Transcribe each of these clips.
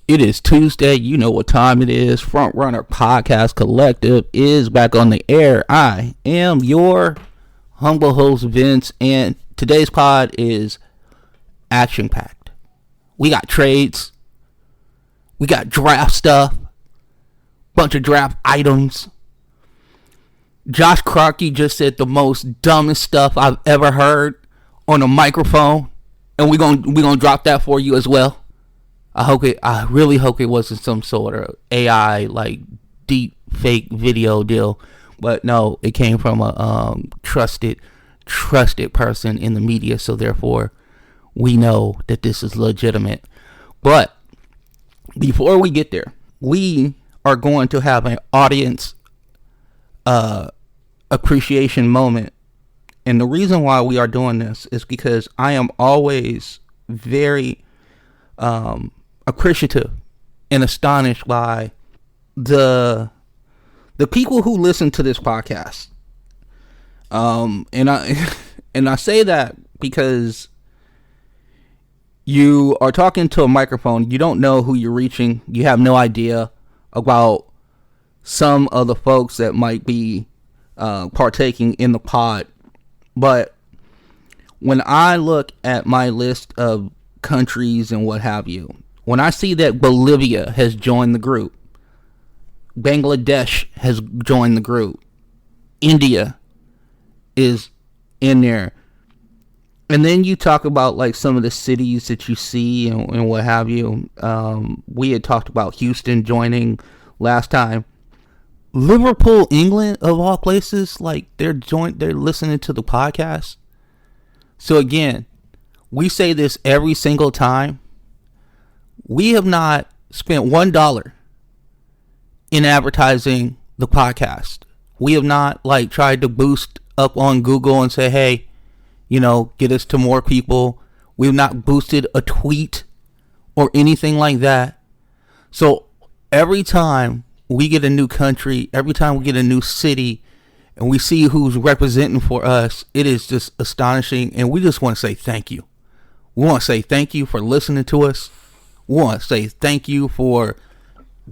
It is Tuesday. You know what time it is. Front Runner Podcast Collective is back on the air. I am your humble host, Vince, and today's pod is action-packed. We got trades. We got draft stuff. Bunch of draft items. Josh Kroenke just said the most dumbest stuff I've ever heard on a microphone, and we're gonna drop that for you as well. I really hope it wasn't some sort of AI like deep fake video deal, but no, it came from a trusted person in the media, so therefore we know that this is legitimate. But before we get there, we are going to have an audience appreciation moment, and the reason why we are doing this is because I am always very appreciative and astonished by the people who listen to this podcast. And I say that because you are talking to a microphone. You don't know who you're reaching. You have no idea about some of the folks that might be partaking in the pod. But when I look at my list of countries and what have you, when I see that Bolivia has joined the group, Bangladesh has joined the group, India is in there, and then you talk about like some of the cities that you see and what have you. We had talked about Houston joining last time. Liverpool, England, of all places, like they're listening to the podcast. So again, we say this every single time. We have not spent $1 in advertising the podcast. We have not like tried to boost up on Google and say, hey, get us to more people. We've not boosted a tweet or anything like that. So every time we get a new country, every time we get a new city, and we see who's representing for us, it is just astonishing. And we just want to say thank you. We want to say thank you for listening to us. We want to say thank you for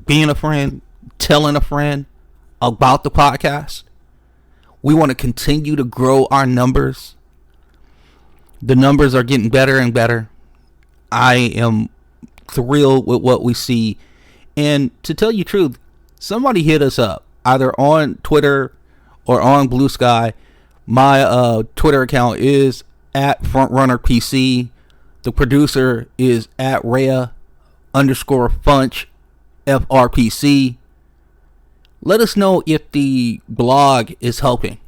being a friend, telling a friend about the podcast. We want to continue to grow our numbers. The numbers are getting better and better. I am thrilled with what we see. And to tell you the truth, somebody hit us up either on Twitter or on Blue Sky. My Twitter account is at FrontRunnerPC. The producer is at Rhea_Funch FRPC. Let us know if the blog is helping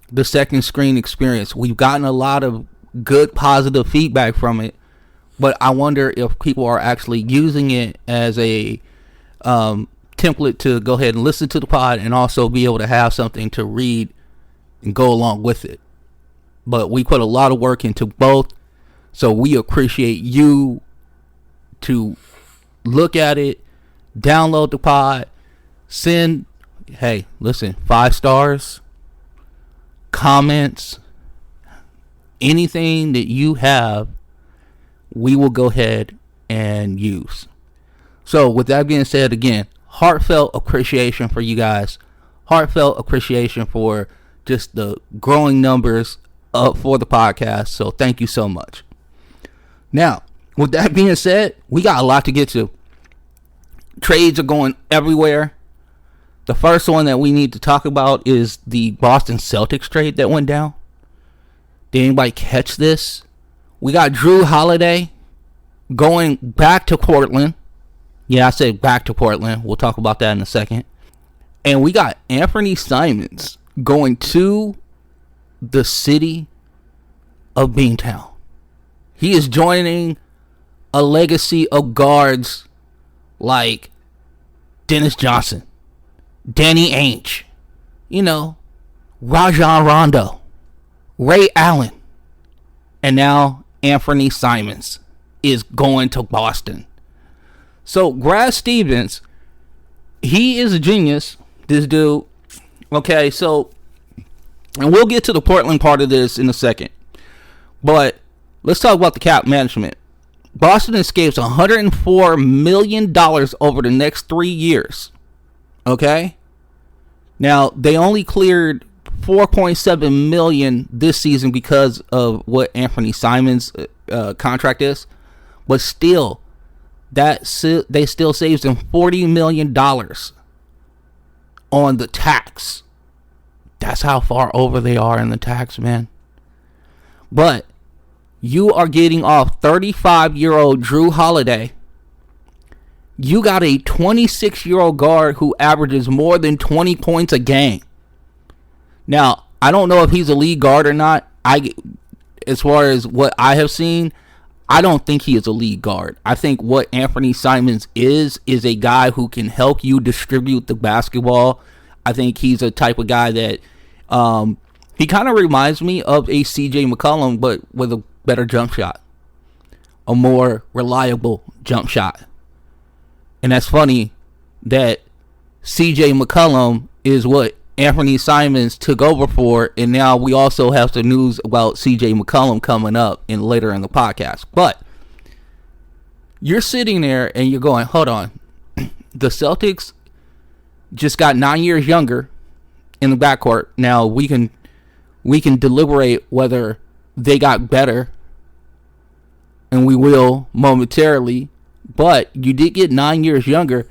the second screen experience. We've gotten a lot of good positive feedback from it, but I wonder if people are actually using it as a template to go ahead and listen to the pod and also be able to have something to read and go along with it. But we put a lot of work into both, so we appreciate you to look at it, download the pod, send, hey, listen, 5 stars, comments, anything that you have, we will go ahead and use. So with that being said, again, heartfelt appreciation for you guys. Heartfelt appreciation for just the growing numbers for the podcast. So thank you so much. Now, with that being said, we got a lot to get to. Trades are going everywhere. The first one that we need to talk about is the Boston Celtics trade that went down. Did anybody catch this? We got Drew Holiday going back to Portland. Yeah, I said back to Portland. We'll talk about that in a second. And we got Anfernee Simons going to the city of Beantown. He is joining a legacy of guards like Dennis Johnson, Danny Ainge, Rajon Rondo, Ray Allen, and now Anfernee Simons is going to Boston. So Brad Stevens he is a genius, this dude. Okay, so, and we'll get to the Portland part of this in a second. But let's talk about the cap management. Boston escapes $104 million over the next 3 years. Okay? Now, they only cleared $4.7 million this season because of what Anfernee Simons' contract is. But still, they still saves them $40 million on the tax. That's how far over they are in the tax, man. But you are getting off 35-year-old Drew Holiday. You got a 26-year-old guard who averages more than 20 points a game. Now, I don't know if he's a lead guard or not. As far as what I have seen, I don't think he is a lead guard. I think what Anfernee Simons is a guy who can help you distribute the basketball. I think he's a type of guy that he kind of reminds me of a CJ McCollum, but with a better jump shot, a more reliable jump shot. And that's funny that CJ McCollum is what Anfernee Simons took over for, and now we also have some news about CJ McCollum coming up later in the podcast. But you're sitting there and you're going, hold on, the Celtics just got 9 years younger in the backcourt. Now we can deliberate whether they got better, and we will momentarily, but you did get 9 years younger.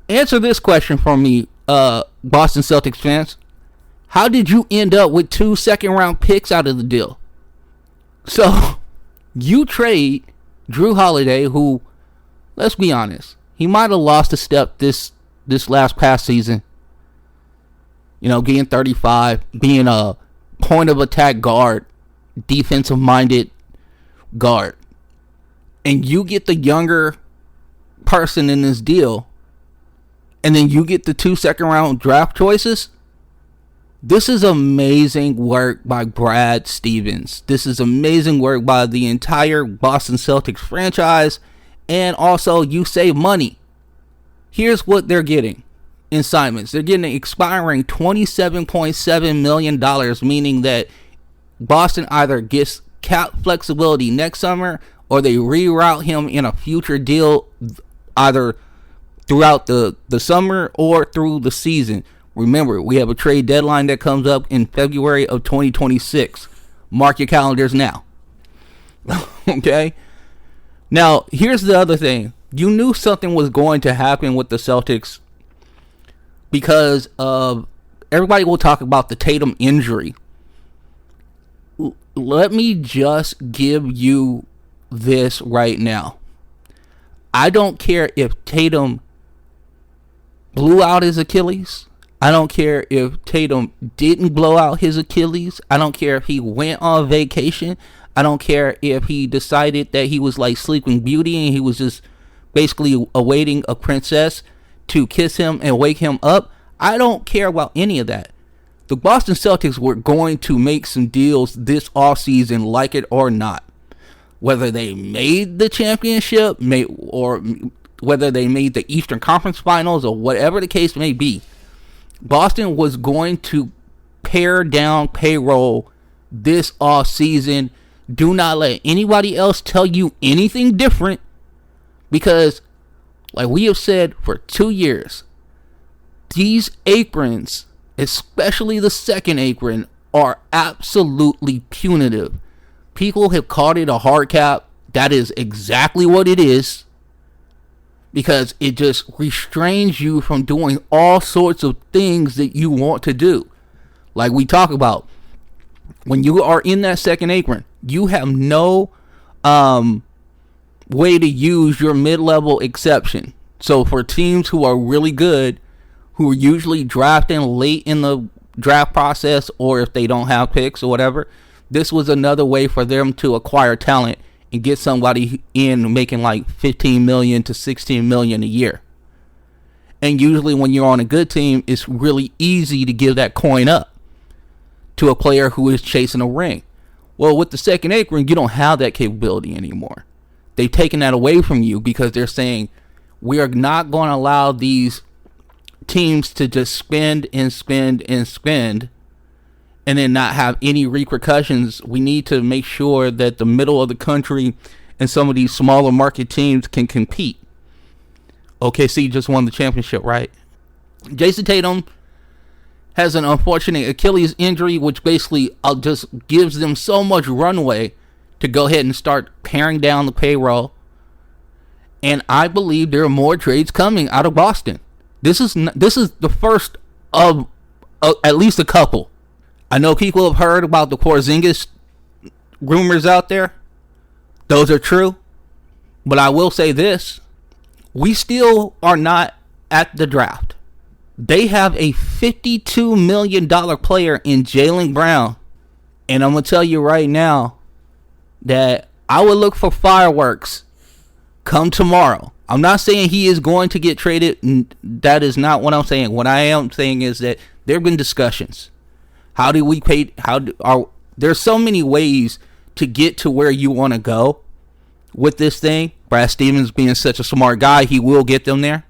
Answer this question for me, Boston Celtics fans. How did you end up with 2 second-round picks out of the deal? So, you trade Drew Holiday, who, let's be honest, he might have lost a step this past season. You know, getting 35, being a point-of-attack guard, defensive-minded guard. And you get the younger person in this deal, and then you get the 2 second-round draft choices. This is amazing work by Brad Stevens. This is amazing work by the entire Boston Celtics franchise. And also, you save money. Here's what they're getting in Simons. They're getting an expiring $27.7 million, meaning that Boston either gets cap flexibility next summer or they reroute him in a future deal either throughout the summer or through the season. Remember, we have a trade deadline that comes up in February of 2026. Mark your calendars now. Okay? Now, here's the other thing. You knew something was going to happen with the Celtics because of everybody will talk about the Tatum injury. Let me just give you this right now. I don't care if Tatum blew out his Achilles. I don't care if Tatum didn't blow out his Achilles. I don't care if he went on vacation. I don't care if he decided that he was like Sleeping Beauty and he was just basically awaiting a princess to kiss him and wake him up. I don't care about any of that. The Boston Celtics were going to make some deals this offseason, like it or not. Whether they made the championship, or whether they made the Eastern Conference Finals, or whatever the case may be, Boston was going to pare down payroll this offseason. Do not let anybody else tell you anything different, because, like we have said for 2 years, these aprons, especially the second apron, are absolutely punitive. People have called it a hard cap. That is exactly what it is, because it just restrains you from doing all sorts of things that you want to do. Like we talk about, when you are in that second apron, you have no way to use your mid-level exception. So for teams who are really good, who are usually drafting late in the draft process, or if they don't have picks or whatever, this was another way for them to acquire talent and get somebody in making like $15 million to $16 million a year. And usually when you're on a good team, it's really easy to give that coin up to a player who is chasing a ring. Well, with the second apron, you don't have that capability anymore. They've taken that away from you because they're saying, We are not going to allow these teams to just spend and spend and spend and then not have any repercussions. We need to make sure that the middle of the country and some of these smaller market teams can compete. OKC just won the championship, right? Jason Tatum has an unfortunate Achilles injury, which basically just gives them so much runway to go ahead and start paring down the payroll. And I believe there are more trades coming out of Boston. This is the first of at least a couple. I know people have heard about the Porzingas rumors out there. Those are true. But I will say this. We still are not at the draft. They have a $52 million player in Jaylen Brown. And I'm going to tell you right now that I would look for fireworks come tomorrow. I'm not saying he is going to get traded. That is not what I'm saying. What I am saying is that there have been discussions. How do we pay? There's so many ways to get to where you want to go with this thing. Brad Stevens being such a smart guy, he will get them there.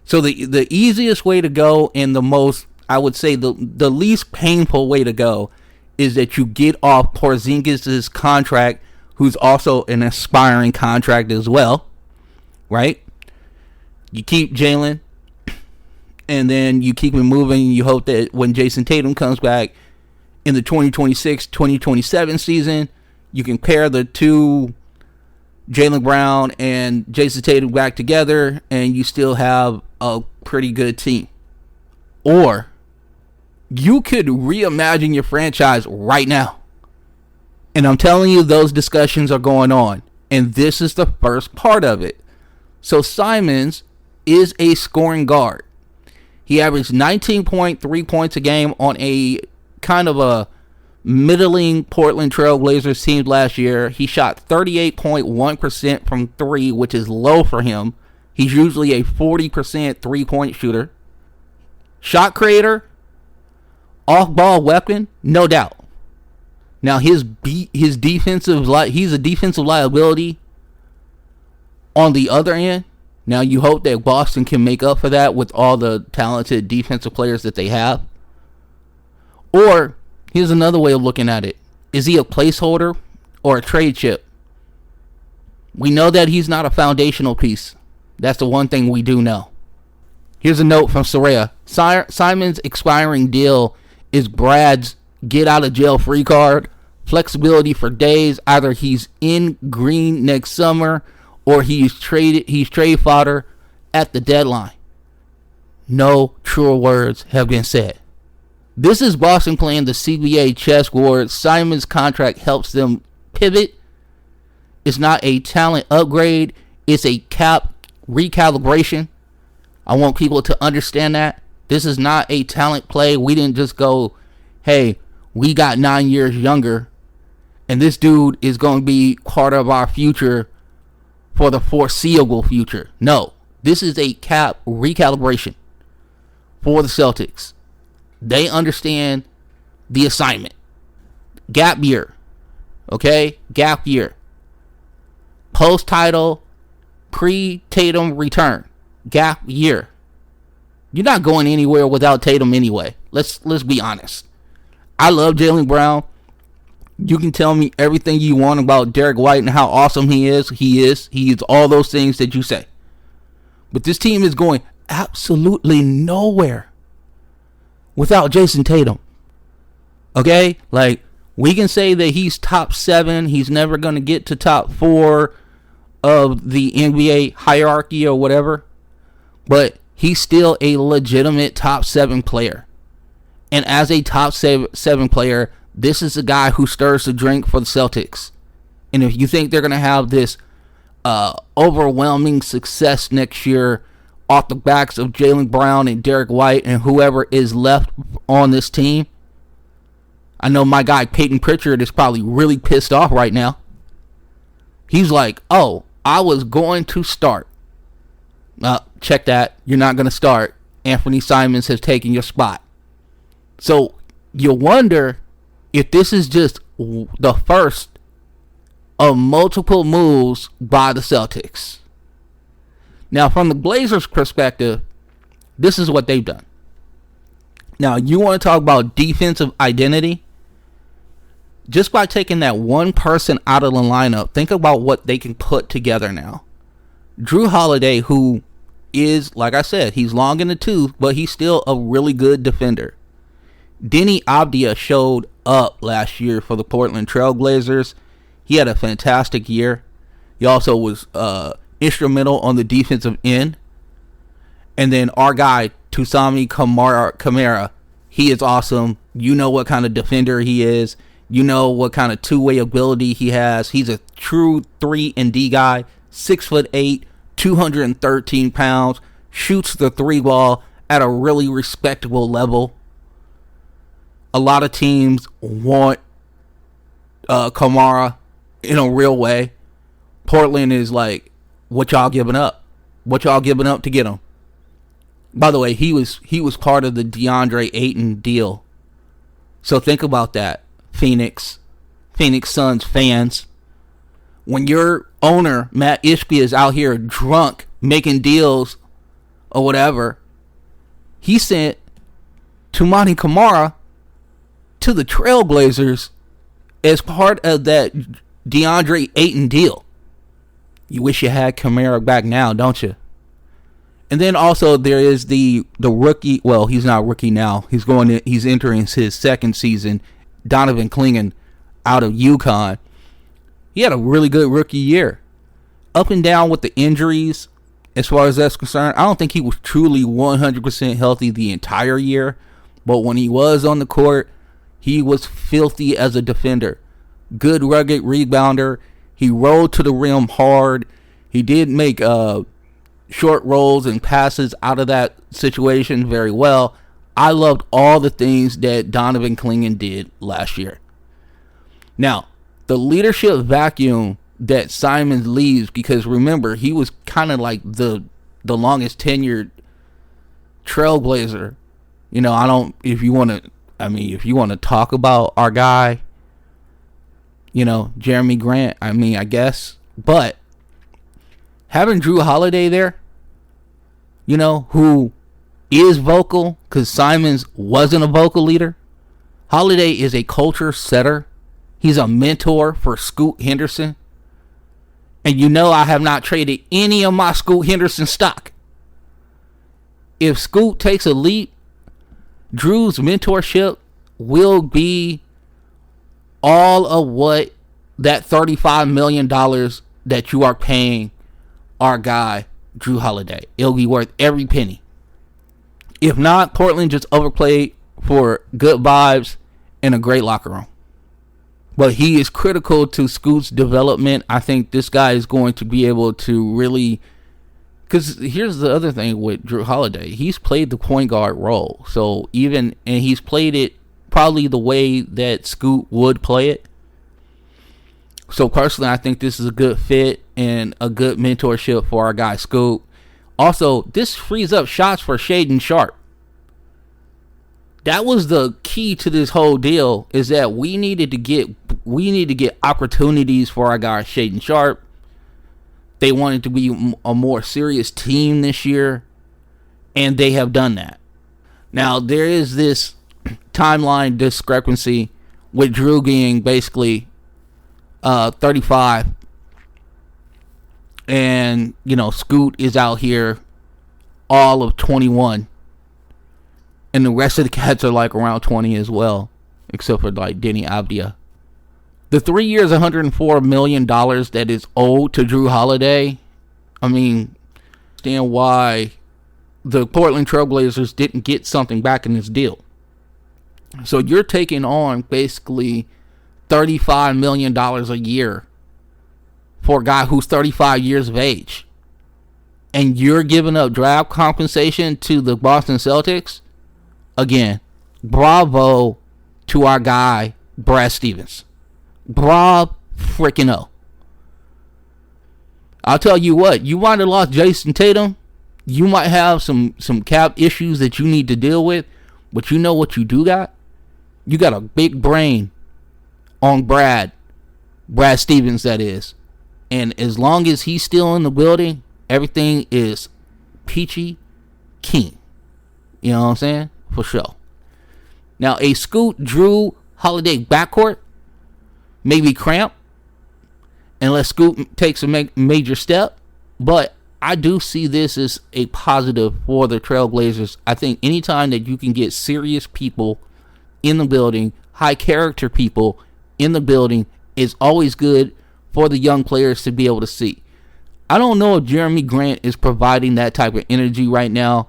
So the easiest way to go and the most, I would say, the least painful way to go is that you get off Porzingas' contract, who's also an aspiring contract as well, right? You keep Jaylen, and then you keep him moving. You hope that when Jason Tatum comes back in the 2026-2027 season, you can pair the two, Jaylen Brown and Jason Tatum, back together, and you still have a pretty good team. Or you could reimagine your franchise right now. And I'm telling you, those discussions are going on. And this is the first part of it. So Simons is a scoring guard. He averaged 19.3 points a game on a kind of a middling Portland Trail Blazers team last year. He shot 38.1% from three, which is low for him. He's usually a 40% three-point shooter. Shot creator, off-ball weapon, no doubt. Now he's a defensive liability on the other end. Now you hope that Boston can make up for that with all the talented defensive players that they have. Or here's another way of looking at it. Is he a placeholder or a trade chip? We know that he's not a foundational piece. That's the one thing we do know. Here's a note from Soraya. Simons' expiring deal is Brad's get out of jail free card. Flexibility for days. Either he's in green next summer or he's trade fodder at the deadline. No truer words have been said. This is Boston playing the CBA chessboard. Simons' contract helps them pivot. It's not a talent upgrade. It's a cap recalibration. I want people to understand that. This is not a talent play. We didn't just go, hey, we got 9 years younger, and this dude is going to be part of our future for the foreseeable future. No, this is a cap recalibration for the Celtics. They understand the assignment. Gap year. Okay? Gap year. Post-title, pre-Tatum return. Gap year. You're not going anywhere without Tatum anyway. Let's be honest. I love Jaylen Brown. You can tell me everything you want about Derek White and how awesome he is. He is all those things that you say. But this team is going absolutely nowhere without Jason Tatum. Okay? Like, we can say that he's top 7. He's never going to get to top 4 of the NBA hierarchy or whatever. But he's still a legitimate top 7 player. And as a top 7 player, this is a guy who stirs the drink for the Celtics. And if you think they're going to have this overwhelming success next year off the backs of Jaylen Brown and Derek White and whoever is left on this team, I know my guy Peyton Pritchard is probably really pissed off right now. He's like, oh, I was going to start. Check that. You're not going to start. Anfernee Simons has taken your spot. So you wonder if this is just the first of multiple moves by the Celtics. Now, from the Blazers' perspective, this is what they've done. Now, you want to talk about defensive identity? Just by taking that one person out of the lineup, think about what they can put together now. Jrue Holiday, who is, like I said, he's long in the tooth, but he's still a really good defender. Denny Avdija showed up last year for the Portland Trail Blazers. He had a fantastic year. He also was instrumental on the defensive end. And then our guy, Toumani Camara, he is awesome. You know what kind of defender he is. You know what kind of two-way ability he has. He's a true 3-and-D guy, 6'8", 213 pounds, shoots the three ball at a really respectable level. A lot of teams want Camara in a real way. Portland is like, what y'all giving up? What y'all giving up to get him? By the way, he was part of the DeAndre Ayton deal. So think about that, Phoenix Suns fans. When your owner, Matt Ishbia, is out here drunk making deals or whatever, he sent Toumani Camara to the Trailblazers as part of that DeAndre Ayton deal. You wish you had Camara back now, don't you? And then also there is the rookie. Well, he's not rookie now. He's entering his second season. Donovan Clingan out of UConn. He had a really good rookie year. Up and down with the injuries, as far as that's concerned. I don't think he was truly 100% healthy the entire year. But when he was on the court, he was filthy as a defender. Good rugged rebounder. He rolled to the rim hard. He did make short rolls and passes out of that situation very well. I loved all the things that Donovan Clingan did last year. Now, the leadership vacuum that Simons leaves, because remember, he was kind of like the longest tenured Trailblazer. You know, if you want to talk about our guy, you know, Jeremy Grant, I guess. But having Jrue Holiday there, you know, who is vocal, because Simons wasn't a vocal leader. Holiday is a culture setter. He's a mentor for Scoot Henderson. And you know I have not traded any of my Scoot Henderson stock. If Scoot takes a leap, Jrue's mentorship will be all of what that $35 million that you are paying our guy, Jrue Holiday. It'll be worth every penny. If not, Portland just overplayed for good vibes and a great locker room. But he is critical to Scoot's development. I think this guy is going to be able to really... Because here's the other thing with Jrue Holiday. He's played the point guard role. And he's played it probably the way that Scoot would play it. So personally, I think this is a good fit and a good mentorship for our guy Scoot. Also, this frees up shots for Shaedon Sharpe. That was the key to this whole deal, is that we need to get opportunities for our guy Shaedon Sharpe. They wanted to be a more serious team this year, and they have done that. Now, there is this timeline discrepancy with Jrue being basically 35, and you know, Scoot is out here all of 21, and the rest of the cats are like around 20 as well, except for like Denny Avdija. The 3 years, $104 million that is owed to Jrue Holiday. Understand why the Portland Trailblazers didn't get something back in this deal. So you're taking on basically $35 million a year for a guy who's 35 years of age. And you're giving up draft compensation to the Boston Celtics? Again, bravo to our guy, Brad Stevens. Bravo freaking O. I'll tell you what, you might have lost Jason Tatum. You might have some cap issues that you need to deal with. But you know what you do got? You got a big brain on Brad Stevens, that is. And as long as he's still in the building, Everything is peachy keen. You know what I'm saying? For sure. Now, a Scoot Jrue Holiday backcourt may be cramped unless Scoot takes a major step, but I do see this as a positive for the Trailblazers. I think anytime that you can get serious people in the building, high character people in the building, is always good for the young players to be able to see. I don't know if Jeremy Grant is providing that type of energy right now.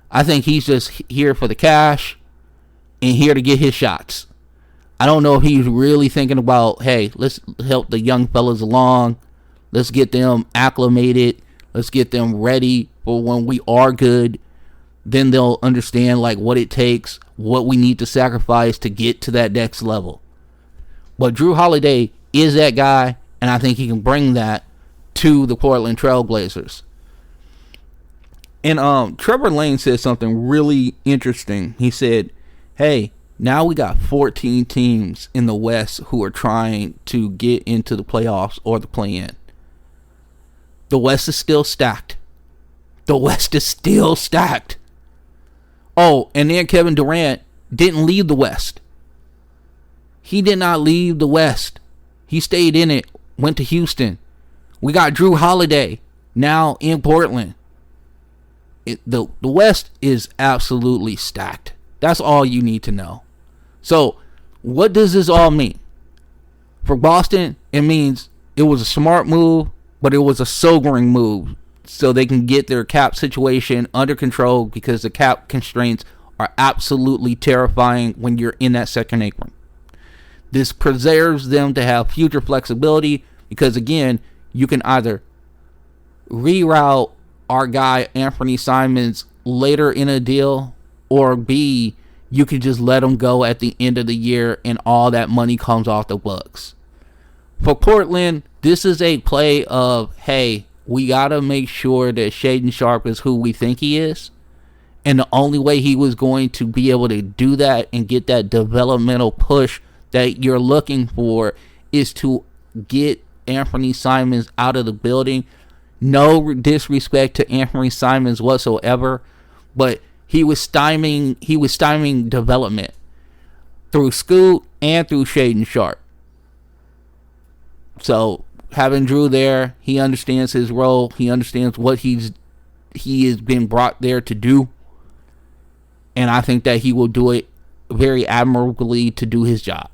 I think he's just here for the cash and here to get his shots. I don't know if he's really thinking about, hey, let's help the young fellas along. Let's get them acclimated. Let's get them ready for when we are good. Then they'll understand like what it takes, what we need to sacrifice to get to that next level. But Jrue Holiday is that guy, and I think he can bring that to the Portland Trailblazers. And Trevor Lane said something really interesting. He said, hey, now we got 14 teams in the West who are trying to get into the playoffs or the play-in. The West is still stacked. The West is still stacked. Oh, and then Kevin Durant didn't leave the West. He did not leave the West. He stayed in it, went to Houston. We got Jrue Holiday now in Portland. The West is absolutely stacked. That's all you need to know. So, what does this all mean? For Boston, it means it was a smart move, but it was a sobering move so they can get their cap situation under control, because the cap constraints are absolutely terrifying when you're in that second apron. This preserves them to have future flexibility because, again, you can either reroute our guy Anfernee Simons later in a deal, or B, you can just let him go at the end of the year and all that money comes off the books. For Portland, this is a play of, hey, we got to make sure that Shaedon Sharpe is who we think he is. And the only way he was going to be able to do that and get that developmental push that you're looking for is to get Anfernee Simons out of the building. No disrespect to Anfernee Simons whatsoever, but he was stymieing development through Scoot and through Shaedon Sharpe. So having Jrue there, he understands his role. He understands what he has been brought there to do. And I think that he will do it very admirably to do his job.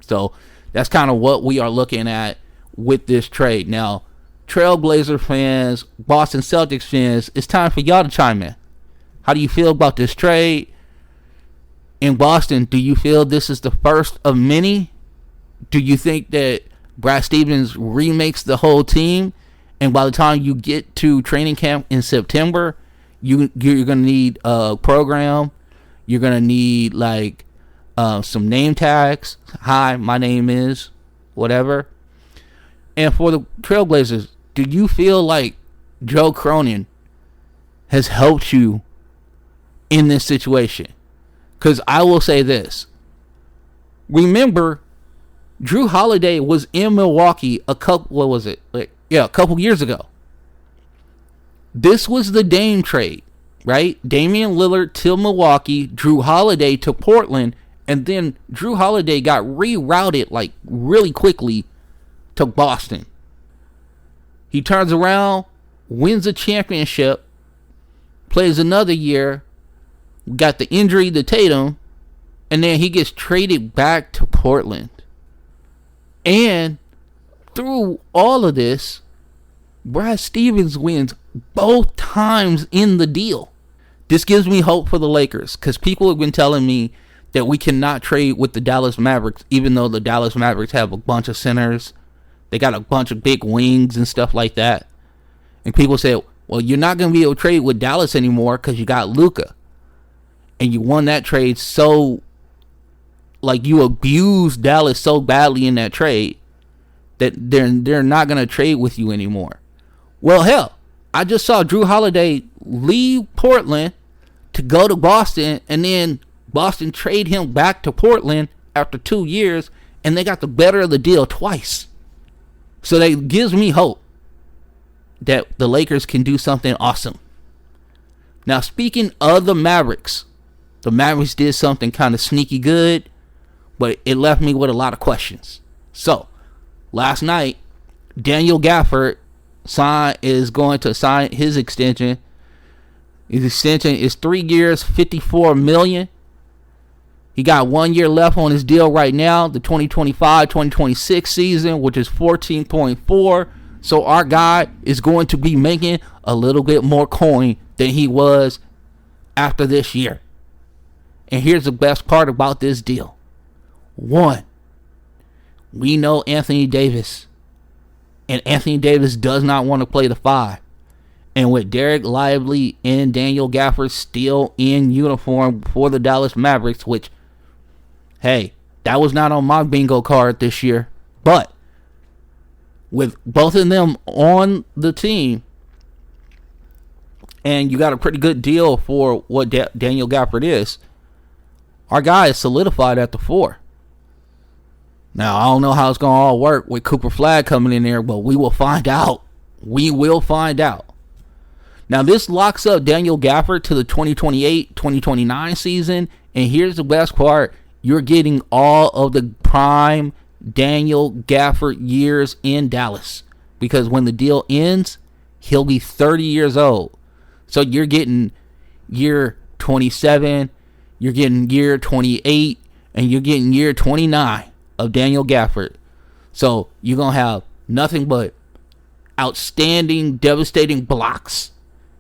So that's kind of what we are looking at with this trade. Now, Trailblazer fans, Boston Celtics fans, it's time for y'all to chime in. How do you feel about this trade? In Boston, do you feel this is the first of many? Do you think that Brad Stevens remakes the whole team, and by the time you get to training camp in September, you're going to need a program. You're going to need like some name tags. Hi, my name is whatever. And for the Trailblazers, do you feel like Joe Cronin has helped you in this situation? Because I will say this. Remember, Jrue Holiday was in Milwaukee a couple years ago. This was the Dame trade, right? Damian Lillard to Milwaukee, Jrue Holiday to Portland, and then Jrue Holiday got rerouted like really quickly to Boston. He turns around, wins a championship, plays another year, got the injury to Tatum, and then he gets traded back to Portland. And through all of this, Brad Stevens wins both times in the deal. This gives me hope for the Lakers, because people have been telling me that we cannot trade with the Dallas Mavericks, even though the Dallas Mavericks have a bunch of centers. They got a bunch of big wings and stuff like that. And people say, well, you're not going to be able to trade with Dallas anymore because you got Luka. And you won that trade so, like, you abused Dallas so badly in that trade that they're not going to trade with you anymore. Well, hell, I just saw Jrue Holiday leave Portland to go to Boston, and then Boston trade him back to Portland after 2 years, and they got the better of the deal twice. So that gives me hope that the Lakers can do something awesome. Now, speaking of the Mavericks did something kind of sneaky good, but it left me with a lot of questions. So, last night, Daniel Gafford is going to sign his extension. His extension is 3 years, $54 million. He got 1 year left on his deal right now, the 2025-2026 season, which is 14.4. So our guy is going to be making a little bit more coin than he was after this year. And here's the best part about this deal. One, we know Anthony Davis. And Anthony Davis does not want to play the 5. And with Derek Lively and Daniel Gafford still in uniform for the Dallas Mavericks, which, hey, that was not on my bingo card this year. But with both of them on the team, and you got a pretty good deal for what Daniel Gafford is, our guy is solidified at the 4. Now, I don't know how it's going to all work with Cooper Flagg coming in there, but we will find out. We will find out. Now, this locks up Daniel Gafford to the 2028-2029 season. And here's the best part. You're getting all of the prime Daniel Gafford years in Dallas. Because when the deal ends, he'll be 30 years old. So you're getting year 27, you're getting year 28, and you're getting year 29 of Daniel Gafford. So you're going to have nothing but outstanding, devastating blocks.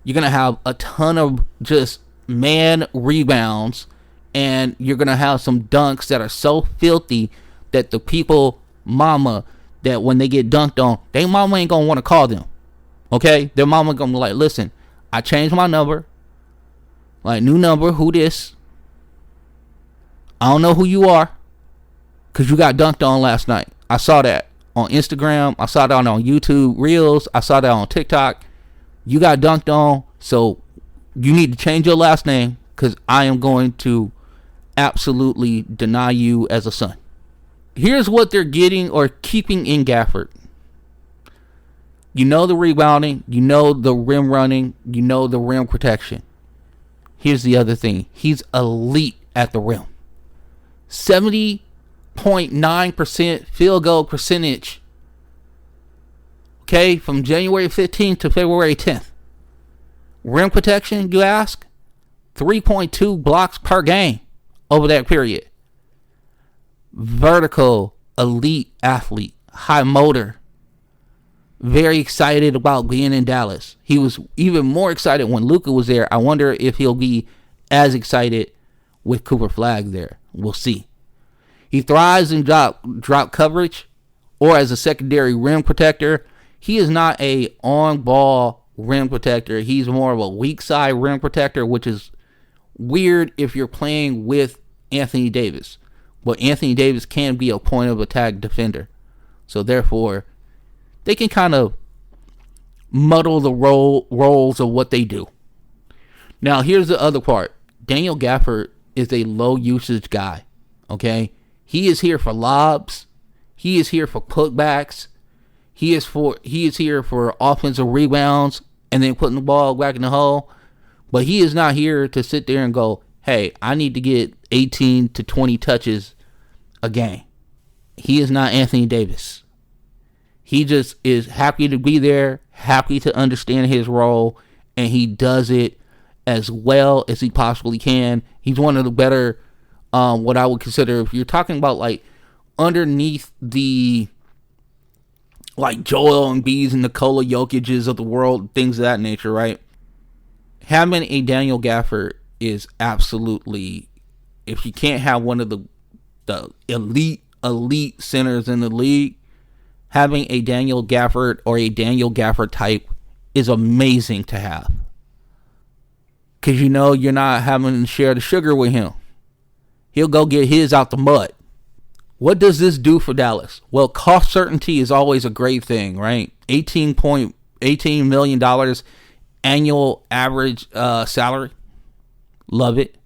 You're going to have a ton of just man rebounds. And you're going to have some dunks that are so filthy that the people, mama, that when they get dunked on, they mama ain't going to want to call them. Okay? Their mama going to be like, listen, I changed my number. Like, new number, who this? I don't know who you are. Because you got dunked on last night. I saw that on Instagram. I saw that on YouTube Reels. I saw that on TikTok. You got dunked on. So you need to change your last name. Because I am going to absolutely deny you as a son. Here's what they're getting or keeping in Gafford. You know the rebounding. You know the rim running. You know the rim protection. Here's the other thing. He's elite at the rim. 70.9% field goal percentage. Okay, from January 15th to February 10th. Rim protection, you ask? 3.2 blocks per game over that period. Vertical, elite athlete, high motor. Very excited about being in Dallas. He was even more excited when Luka was there. I wonder if he'll be as excited with Cooper Flagg there. We'll see. He thrives in drop coverage or as a secondary rim protector. He is not a on-ball rim protector. He's more of a weak side rim protector, which is weird if you're playing with Anthony Davis. But Anthony Davis can be a point of attack defender. So therefore, they can kind of muddle the roles of what they do. Now, here's the other part. Daniel Gafford is a low usage guy. Okay? He is here for lobs. He is here for putbacks. He is here for offensive rebounds and then putting the ball back in the hole. But he is not here to sit there and go, hey, I need to get 18 to 20 touches a game. He is not Anthony Davis. He just is happy to be there, happy to understand his role, and he does it as well as he possibly can. He's one of the better, what I would consider, if you're talking about like underneath the like Joel Embiid's and Nikola Jokic's of the world, things of that nature, right? Having a Daniel Gafford is absolutely, if you can't have one of the elite centers in the league, having a Daniel Gafford or a Daniel Gafford type is amazing to have. Because you know you're not having to share the sugar with him. He'll go get his out the mud. What does this do for Dallas? Well, cost certainty is always a great thing, right? $18 million annual average salary. Love it.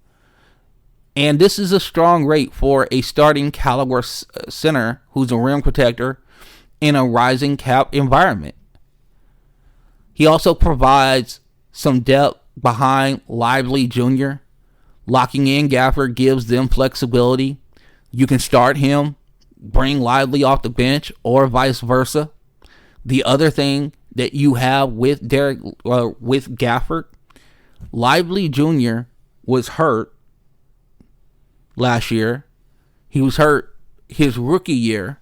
And this is a strong rate for a starting caliber center who's a rim protector in a rising cap environment. He also provides some depth behind Lively Jr. Locking in Gafford gives them flexibility. You can start him, bring Lively off the bench, or vice versa. The other thing that you have with with Gafford, Lively Jr. was hurt last year. He was hurt his rookie year.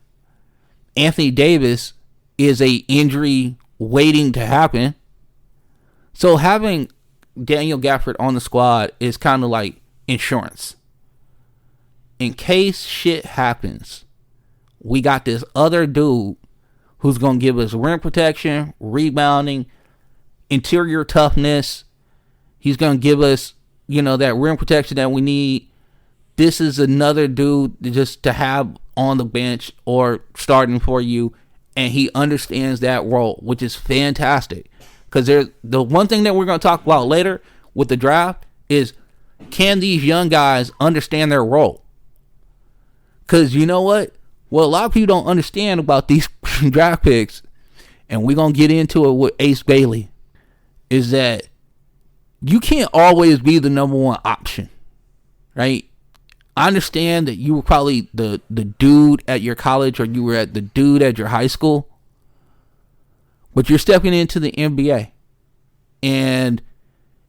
Anthony Davis is a injury waiting to happen. So having Daniel Gafford on the squad is kind of like insurance. In case shit happens, we got this other dude who's going to give us rim protection, rebounding, interior toughness. He's going to give us, that rim protection that we need. This is another dude just to have on the bench or starting for you, and he understands that role, which is fantastic. Because the one thing that we're going to talk about later with the draft is, can these young guys understand their role? Because you know what? What a lot of people don't understand about these draft picks, and we're going to get into it with Ace Bailey, is that you can't always be the number one option, right? I understand that you were probably the dude at your college, or you were the dude at your high school, but you're stepping into the NBA, and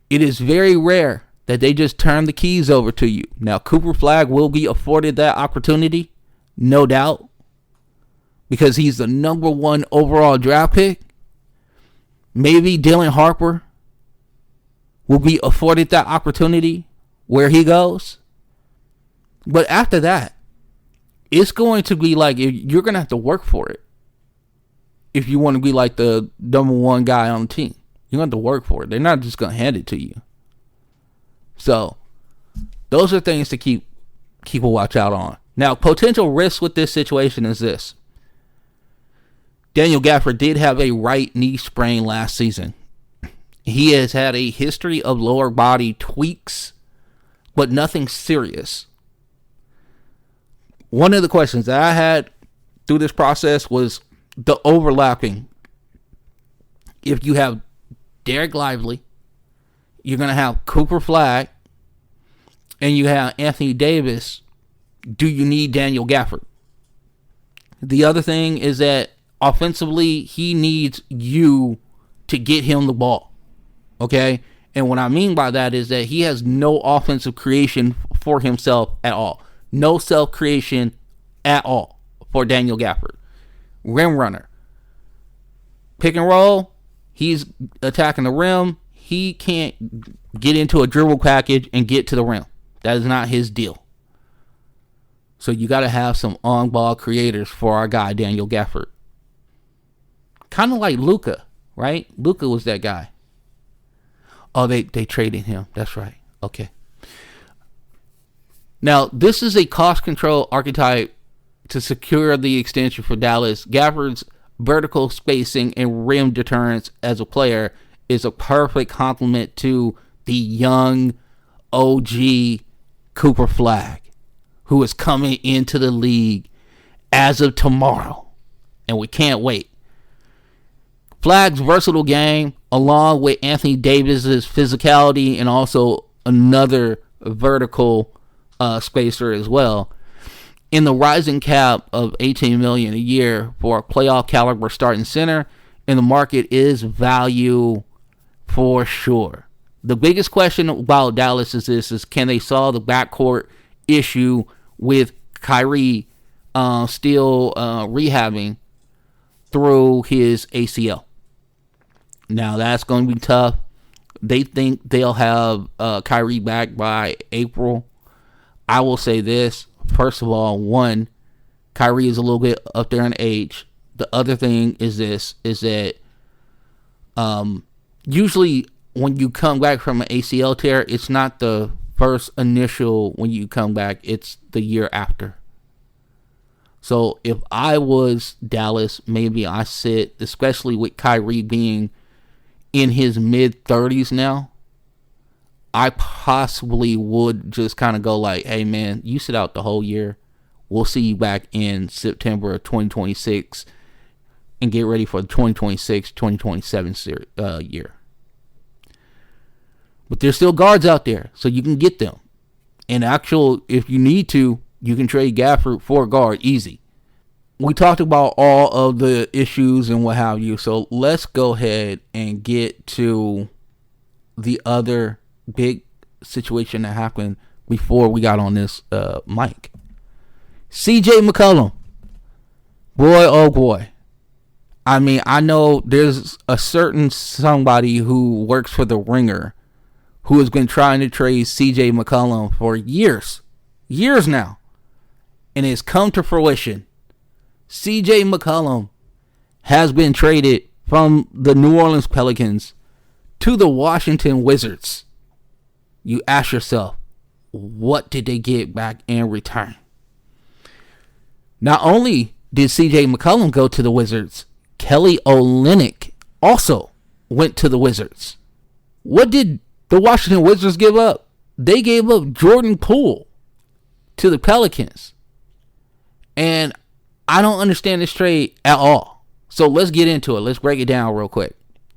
it is very rare that they just turn the keys over to you. Now, Cooper Flagg will be afforded that opportunity, no doubt, because he's the number one overall draft pick. Maybe Dylan Harper will be afforded that opportunity where he goes. But after that, it's going to be like, you're going to have to work for it. If you want to be like the number one guy on the team, you're going to have to work for it. They're not just going to hand it to you. So, those are things to keep a watch out on. Now, potential risks with this situation is this. Daniel Gafford did have a right knee sprain last season. He has had a history of lower body tweaks, but nothing serious. One of the questions that I had through this process was the overlapping. If you have Derek Lively, you're going to have Cooper Flagg, and you have Anthony Davis. Do you need Daniel Gafford? The other thing is that offensively, he needs you to get him the ball. Okay? And what I mean by that is that he has no offensive creation for himself at all. No self-creation at all for Daniel Gafford. Rim runner. Pick and roll. He's attacking the rim. He can't get into a dribble package and get to the rim. That is not his deal. So you got to have some on-ball creators for our guy, Daniel Gafford. Kind of like Luka, right? Luka was that guy. Oh, they traded him. That's right. Okay. Now, this is a cost control archetype to secure the extension for Dallas. Gafford's vertical spacing and rim deterrence as a player is a perfect complement to the young OG Cooper Flagg, who is coming into the league as of tomorrow. And we can't wait. Flagg's versatile game, along with Anthony Davis's physicality and also another vertical spacer as well, in the rising cap of $18 million a year for a playoff caliber starting center, and the market is value for sure. The biggest question about Dallas is can they solve the backcourt issue with Kyrie still rehabbing through his ACL? Now, that's going to be tough. They think they'll have Kyrie back by April. I will say this. First of all, one, Kyrie is a little bit up there in age. The other thing is this, is that usually when you come back from an ACL tear, it's not the first initial when you come back, it's the year after. So if I was Dallas, maybe I sit, especially with Kyrie being in his mid-30s now, I possibly would just kind of go like, hey man, you sit out the whole year. We'll see you back in September of 2026. and get ready for the 2026-2027 year. But there's still guards out there, so you can get them. And if you need to, you can trade Gafford for a guard easy. We talked about all of the issues and what have you, so let's go ahead and get to the other big situation that happened before we got on this mic. CJ McCollum. Boy, oh boy. I mean, I know there's a certain somebody who works for the Ringer who has been trying to trade CJ McCollum for years now, and it's come to fruition. CJ McCollum has been traded from the New Orleans Pelicans to the Washington Wizards. You ask yourself, what did they get back in return? Not only did CJ McCollum go to the Wizards, Kelly Olynyk also went to the Wizards. What did the Washington Wizards give up? They gave up Jordan Poole to the Pelicans. And I don't understand this trade at all. So let's get into it. Let's break it down real quick.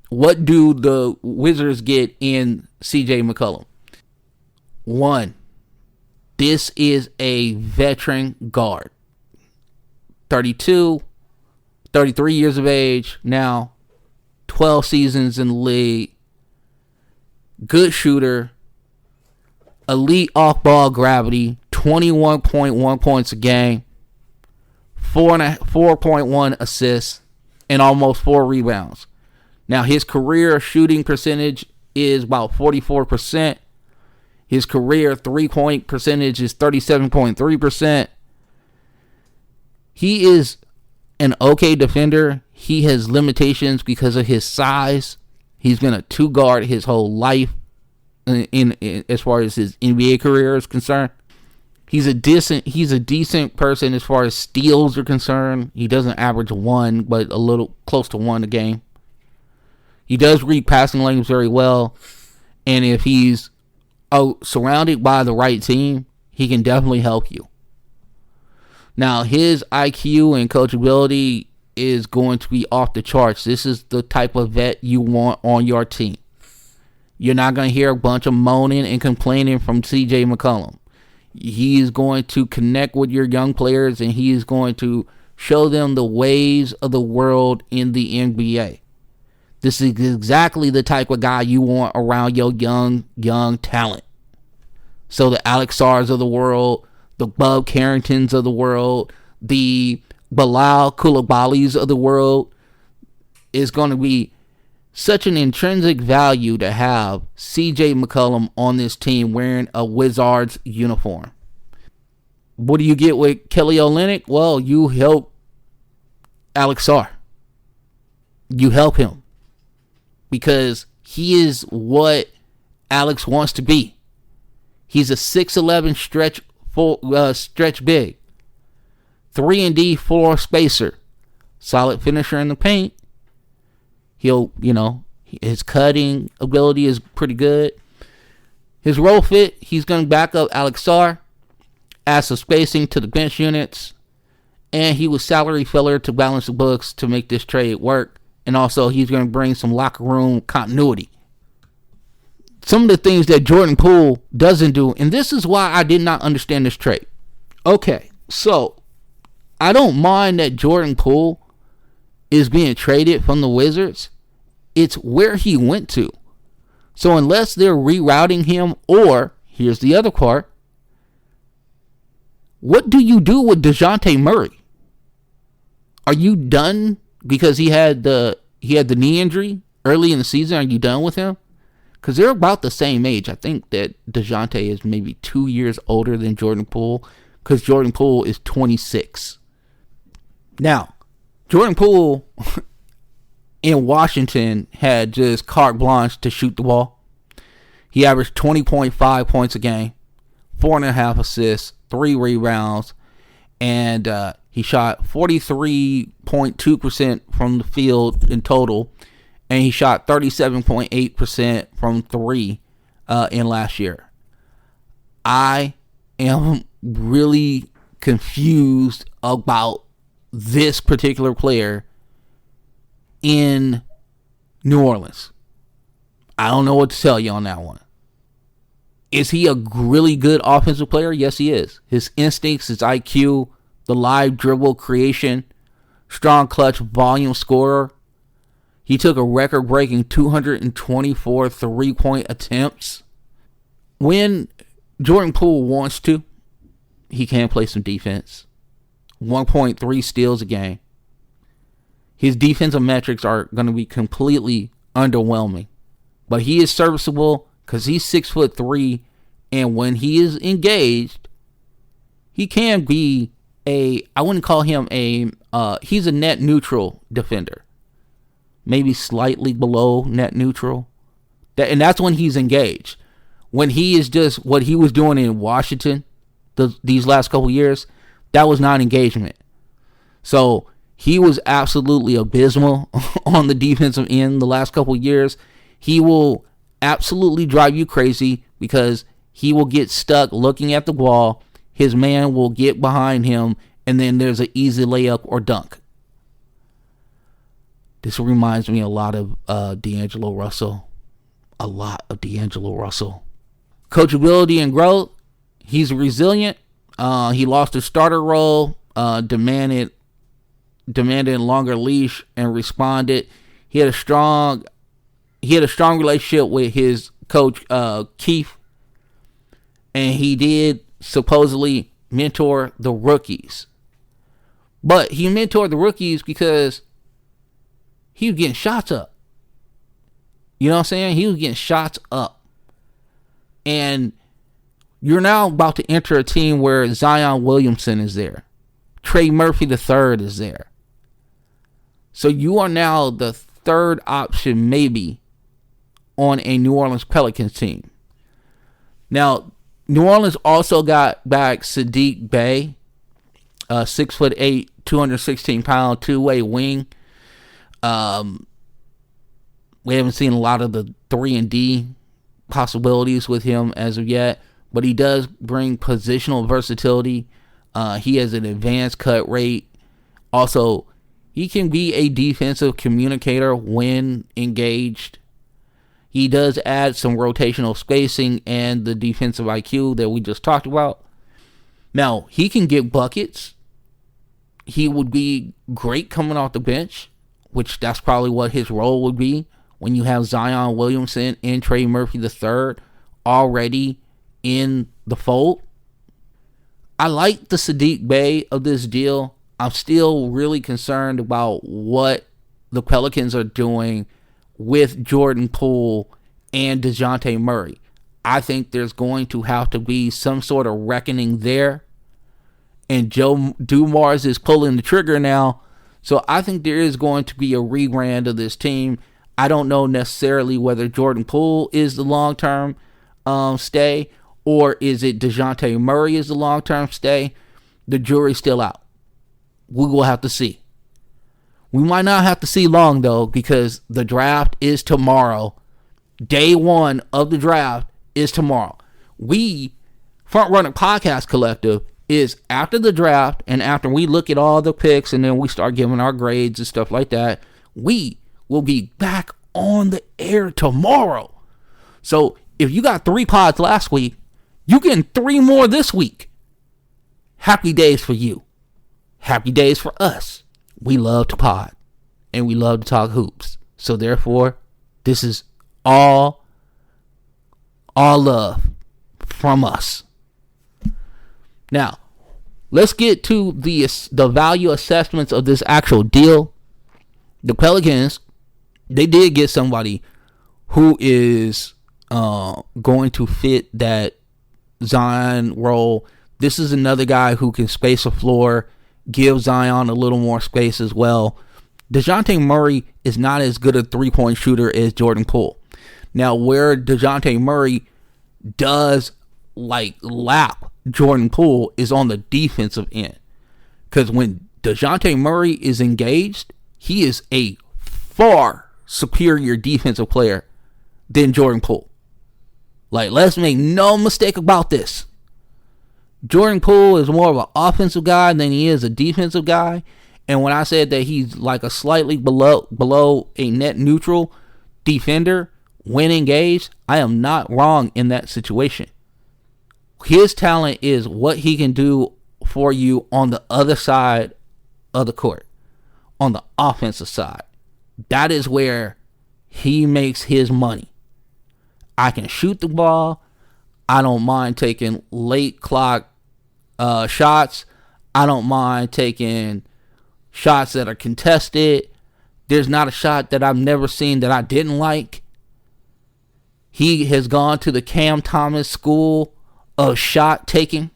What do the Wizards get in CJ McCollum? One, this is a veteran guard. 33 years of age now, 12 seasons in the league, good shooter, elite off-ball gravity, 21.1 points a game, 4.1 assists, and almost 4 rebounds. Now, his career shooting percentage is about 44%. His career three-point percentage is 37.3%. He is an okay defender. He has limitations because of his size. He's been a two guard his whole life in as far as his NBA career is concerned. He's a decent person as far as steals are concerned. He doesn't average one, but a little close to one a game. He does read passing lanes very well, and if he's surrounded by the right team, he can definitely help you. Now, his IQ and coachability is going to be off the charts. This is the type of vet you want on your team. You're not going to hear a bunch of moaning and complaining from CJ McCollum. He is going to connect with your young players, and he is going to show them the ways of the world in the NBA. This is exactly the type of guy you want around your young talent. So the Alex Sars of the world, the Bub Carringtons of the world, the Bilal Koulibaly's of the world, is going to be such an intrinsic value to have CJ McCollum on this team wearing a Wizards uniform. What do you get with Kelly Olynyk? Well, you help Alex Sar. You help him because he is what Alex wants to be. He's a 6'11" stretch big, 3-and-D floor spacer, solid finisher in the paint. His cutting ability is pretty good. His role fit, he's going to back up Alex Sar, add some spacing to the bench units, and he was salary filler to balance the books to make this trade work. And also, he's going to bring some locker room continuity. Some of the things that Jordan Poole doesn't do, and this is why I did not understand this trade. Okay, so I don't mind that Jordan Poole is being traded from the Wizards. It's where he went to. So unless they're rerouting him, or here's the other part, what do you do with DeJounte Murray? Are you done because he had the knee injury early in the season? Are you done with him? Because they're about the same age. I think that DeJounte is maybe 2 years older than Jordan Poole, because Jordan Poole is 26. Now, Jordan Poole in Washington had just carte blanche to shoot the ball. He averaged 20.5 points a game, 4.5 assists, 3 rebounds, and he shot 43.2% from the field in total, and he shot 37.8% from 3 in last year. I am really confused about this particular player in New Orleans. I don't know what to tell you on that one. Is he a really good offensive player? Yes, he is. His instincts, his IQ, the live dribble creation, strong clutch volume scorer. He took a record-breaking 224 three-point attempts. When Jordan Poole wants to, he can play some defense. 1.3 steals a game. His defensive metrics are going to be completely underwhelming. But he is serviceable because he's 6'3", and when he is engaged, he can be I wouldn't call him he's a net neutral defender. Maybe slightly below net neutral. And that's when he's engaged. When he is just what he was doing in Washington these last couple years, that was not engagement. So he was absolutely abysmal on the defensive end the last couple years. He will absolutely drive you crazy because he will get stuck looking at the wall. His man will get behind him, and then there's an easy layup or dunk. This reminds me a lot of D'Angelo Russell. A lot of D'Angelo Russell. Coachability and growth. He's resilient. He lost his starter role, demanded a longer leash, and responded. He had a strong relationship with his coach, Keith, and he did supposedly mentor the rookies. But he mentored the rookies because he was getting shots up. You know what I'm saying? He was getting shots up. And you're now about to enter a team where Zion Williamson is there. Trey Murphy III is there. So you are now the third option maybe on a New Orleans Pelicans team. Now, New Orleans also got back Saddiq Bey, 6'8", 216-pound two-way wing. We haven't seen a lot of the 3-and-D possibilities with him as of yet, but he does bring positional versatility. He has an advanced cut rate. Also, he can be a defensive communicator when engaged. He does add some rotational spacing and the defensive IQ that we just talked about. Now, he can get buckets. He would be great coming off the bench, which that's probably what his role would be when you have Zion Williamson and Trey Murphy III already in the fold. I like the Saddiq Bey of this deal. I'm still really concerned about what the Pelicans are doing with Jordan Poole and DeJounte Murray. I think there's going to have to be some sort of reckoning there. And Joe Dumars is pulling the trigger now. So I think there is going to be a rebrand of this team. I don't know necessarily whether Jordan Poole is the long-term stay, or is it DeJounte Murray is the long-term stay. The jury's still out. We will have to see. We might not have to see long, though, because the draft is tomorrow. Day one of the draft is tomorrow. We, Front Runner Podcast Collective, is after the draft and after we look at all the picks and then we start giving our grades and stuff like that, we will be back on the air tomorrow. So if you got 3 pods last week, you getting 3 more this week. Happy days for you. Happy days for us. We love to pod and we love to talk hoops. So therefore, this is all love from us. Now, let's get to the value assessments of this actual deal. The Pelicans, they did get somebody who is going to fit that Zion role. This is another guy who can space the floor, give Zion a little more space as well. DeJounte Murray is not as good a three-point shooter as Jordan Poole. Now, where DeJounte Murray does lap Jordan Poole is on the defensive end. Because when DeJounte Murray is engaged, he is a far superior defensive player than Jordan Poole. Let's make no mistake about this. Jordan Poole is more of an offensive guy than he is a defensive guy. And when I said that he's like a slightly below a net neutral defender when engaged, I am not wrong in that situation. His talent is what he can do for you on the other side of the court, on the offensive side. That is where he makes his money. I can shoot the ball. I don't mind taking late clock shots. I don't mind taking shots that are contested. There's not a shot that I've never seen that I didn't like. He has gone to the Cam Thomas school of shot taking.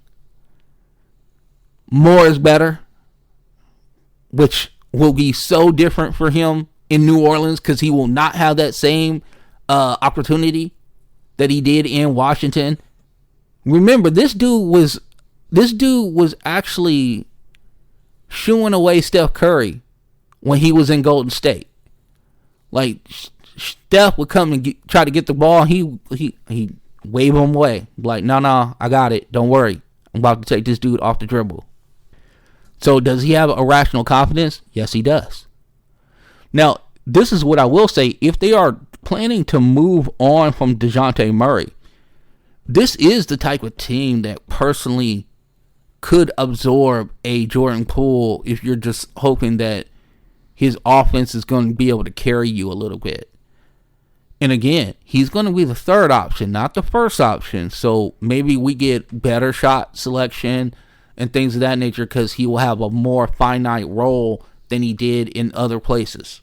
More is better, which will be so different for him in New Orleans because he will not have that same opportunity that he did in Washington. Remember, this dude was actually shooing away Steph Curry when he was in Golden State. Like, Steph would come and try to get the ball. He wave him away. Like, no, I got it. Don't worry. I'm about to take this dude off the dribble. So does he have irrational confidence? Yes, he does. Now, this is what I will say. If they are planning to move on from DeJounte Murray, this is the type of team that personally could absorb a Jordan Poole if you're just hoping that his offense is going to be able to carry you a little bit. And again, he's going to be the third option, not the first option. So maybe we get better shot selection and things of that nature because he will have a more finite role than he did in other places.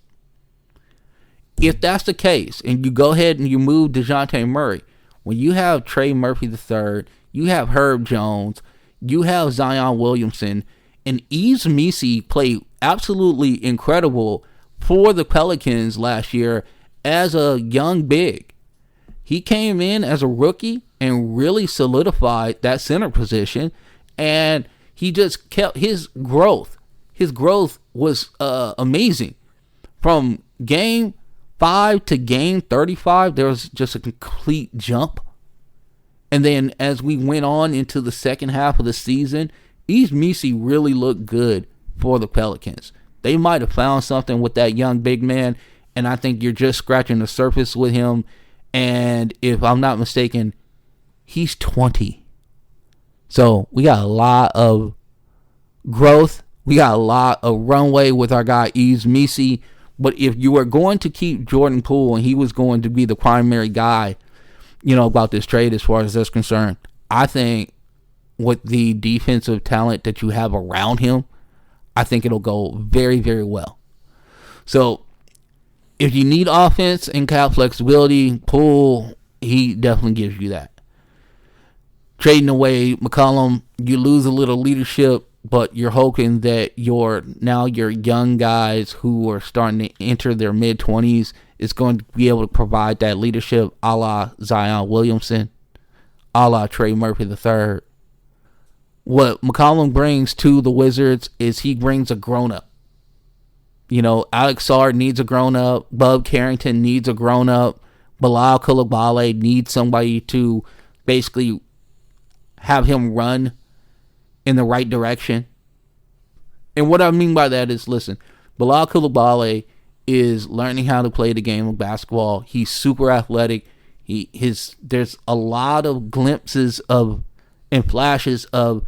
If that's the case, and you go ahead and you move DeJounte Murray, when you have Trey Murphy III, you have Herb Jones, you have Zion Williamson, and Yves Missi played absolutely incredible for the Pelicans last year as a young big. He came in as a rookie and really solidified that center position, and he just kept his growth. His growth was amazing. From game 5 to game 35, there was just a complete jump. And then as we went on into the second half of the season, Yves Missi really looked good for the Pelicans. They might have found something with that young big man, and I think you're just scratching the surface with him. And if I'm not mistaken, he's 20. So we got a lot of growth. We got a lot of runway with our guy Yves Missi. But if you were going to keep Jordan Poole and he was going to be the primary guy, about this trade as far as that's concerned, I think with the defensive talent that you have around him, I think it'll go very, very well. So if you need offense and cap flexibility, Poole, he definitely gives you that. Trading away McCollum, you lose a little leadership, but you're hoping that your young guys who are starting to enter their mid-20s is going to be able to provide that leadership a la Zion Williamson, a la Trey Murphy III. What McCollum brings to the Wizards is he brings a grown-up. Alex Sard needs a grown-up. Bub Carrington needs a grown-up. Bilal Coulibaly needs somebody to basically have him run in the right direction. And what I mean by that is, listen, Bilal Coulibaly is learning how to play the game of basketball. He's super athletic. There's a lot of glimpses of and flashes of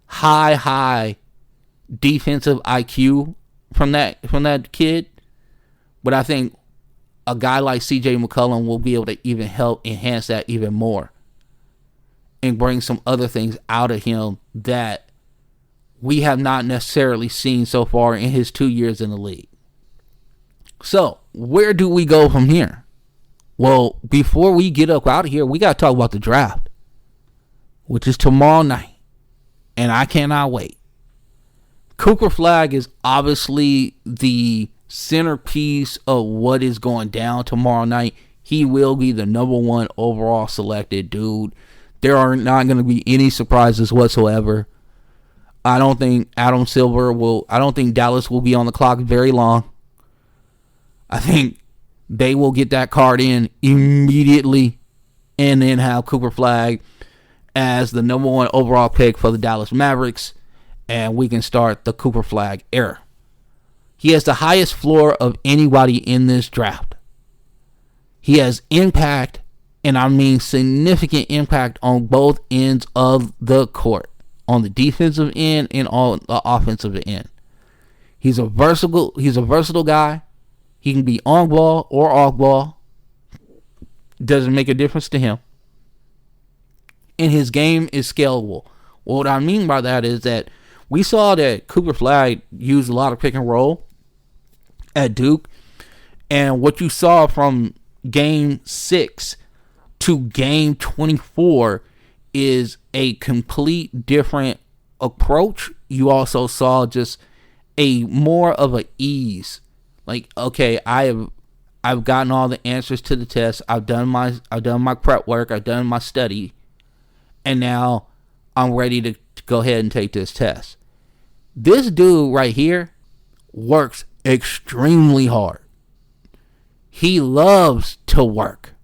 high defensive IQ from that kid. But I think a guy like CJ McCollum will be able to even help enhance that even more and bring some other things out of him that we have not necessarily seen so far in his 2 years in the league. So, where do we go from here? Well, before we get up out of here, we got to talk about the draft, which is tomorrow night. And I cannot wait. Cooper Flagg is obviously the centerpiece of what is going down tomorrow night. He will be the number 1 overall selected dude. There are not going to be any surprises whatsoever. I don't think Dallas will be on the clock very long. I think they will get that card in immediately and then have Cooper Flagg as the number 1 overall pick for the Dallas Mavericks, and we can start the Cooper Flagg era. He has the highest floor of anybody in this draft. He has impact, and I mean significant impact on both ends of the court, on the defensive end and on the offensive end. He's a versatile guy. He can be on ball or off ball. Doesn't make a difference to him. And his game is scalable. What I mean by that is that we saw that Cooper Flagg used a lot of pick and roll at Duke. And what you saw from game 6 to game 24 is a complete different approach. You also saw just a more of a ease. Like, okay, I've gotten all the answers to the test. I've done my prep work. I've done my study. And now I'm ready to go ahead and take this test. This dude right here works extremely hard. He loves to work.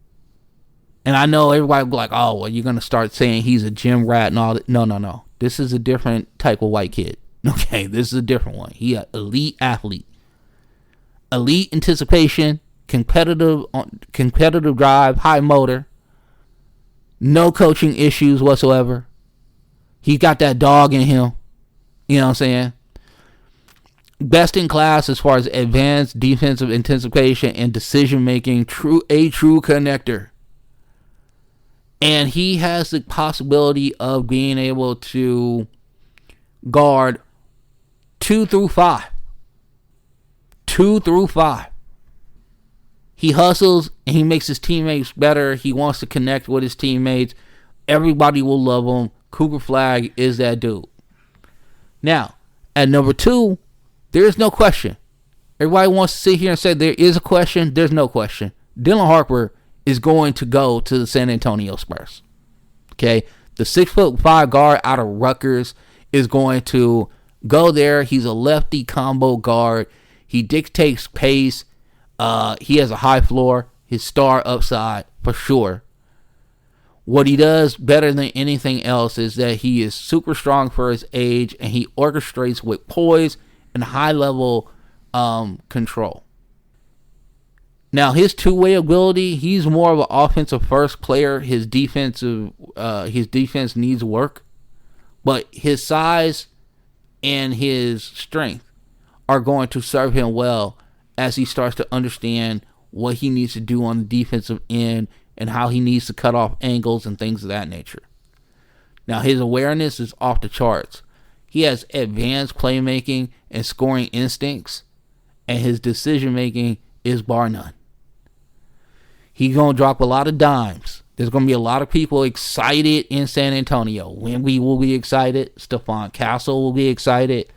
And I know everybody will be like, oh, well, you're going to start saying he's a gym rat and all that. No. This is a different type of white kid. Okay, this is a different one. He an elite athlete. Elite anticipation, competitive drive, high motor. No coaching issues whatsoever. He got that dog in him. You know what I'm saying? Best in class as far as advanced defensive anticipation and decision making. A true connector. And he has the possibility of being able to guard 2 through 5. 2 through 5. He hustles and he makes his teammates better. He wants to connect with his teammates. Everybody will love him. Cooper Flagg is that dude. Now, at number 2, there is no question. Everybody wants to sit here and say there is a question. There's no question. Dylan Harper is going to go to the San Antonio Spurs. Okay? The 6'5" guard out of Rutgers is going to go there. He's a lefty combo guard. He dictates pace. He has a high floor. His star upside, for sure. What he does better than anything else is that he is super strong for his age, and he orchestrates with poise and high-level control. Now, his two-way ability, he's more of an offensive first player. His defense needs work. But his size and his strength are going to serve him well as he starts to understand what he needs to do on the defensive end and how he needs to cut off angles and things of that nature. Now, his awareness is off the charts. He has advanced playmaking and scoring instincts, and his decision-making is bar none. He's going to drop a lot of dimes. There's going to be a lot of people excited in San Antonio. Wemby will be excited. Stephon Castle will be excited.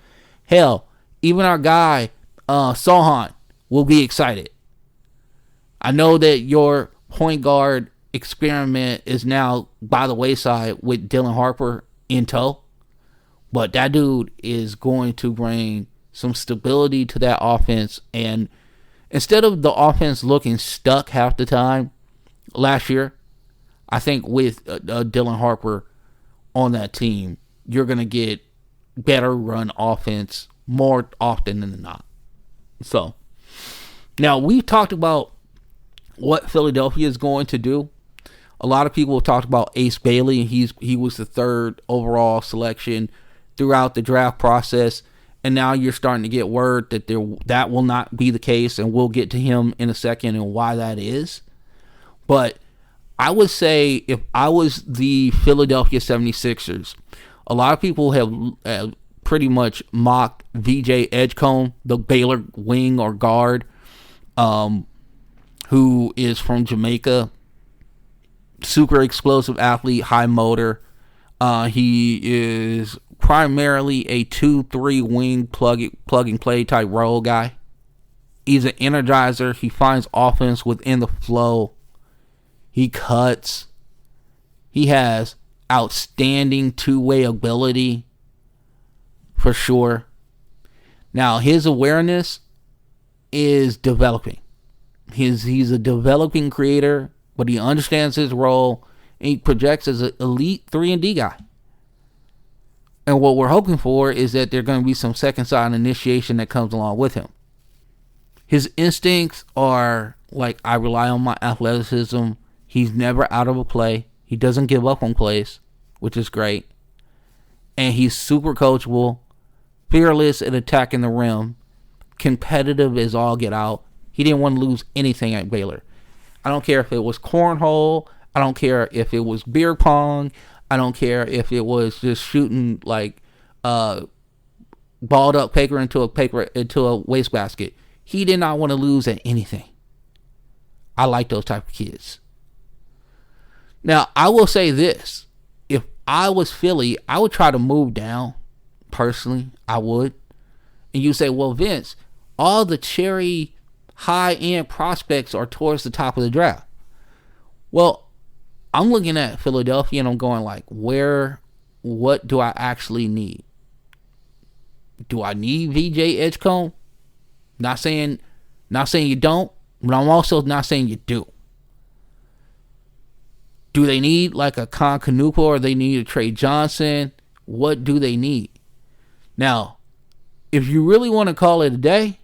Hell, even our guy, Sohan, will be excited. I know that your point guard experiment is now by the wayside with Dylan Harper in tow. But that dude is going to bring some stability to that offense. And instead of the offense looking stuck half the time last year, I think with Dylan Harper on that team, you're going to get better run offense more often than not. So, now we've talked about what Philadelphia is going to do. A lot of people have talked about Ace Bailey. He was the 3rd overall selection throughout the draft process. And now you're starting to get word that that will not be the case, and we'll get to him in a second and why that is. But I would say if I was the Philadelphia 76ers, a lot of people have pretty much mocked VJ Edgecombe, the Baylor wing or guard, who is from Jamaica. Super explosive athlete, high motor. He is primarily a 2-3 wing plug and play type role guy. He's an energizer. He finds offense within the flow. He cuts. He has outstanding two-way ability for sure. Now, his awareness is developing. He's a developing creator, but he understands his role, and he projects as an elite 3-and-D guy. And what we're hoping for is that there's going to be some second side initiation that comes along with him. His instincts are like, I rely on my athleticism. He's never out of a play. He doesn't give up on plays, which is great. And he's super coachable, fearless at attacking the rim, competitive as all get out. He didn't want to lose anything at Baylor. I don't care if it was cornhole. I don't care if it was beer pong. I don't care if it was just shooting like balled up paper into a wastebasket. He did not want to lose at anything. I like those type of kids. Now, I will say this. If I was Philly, I would try to move down. Personally, I would. And you say, well, Vince, all the cherry high-end prospects are towards the top of the draft. Well, I'm looking at Philadelphia and I'm going like, what do I actually need? Do I need VJ Edgecombe? Not saying you don't, but I'm also not saying you do. Do they need like a Con Canupa, or they need a Trey Johnson? What do they need? Now, if you really want to call it a day,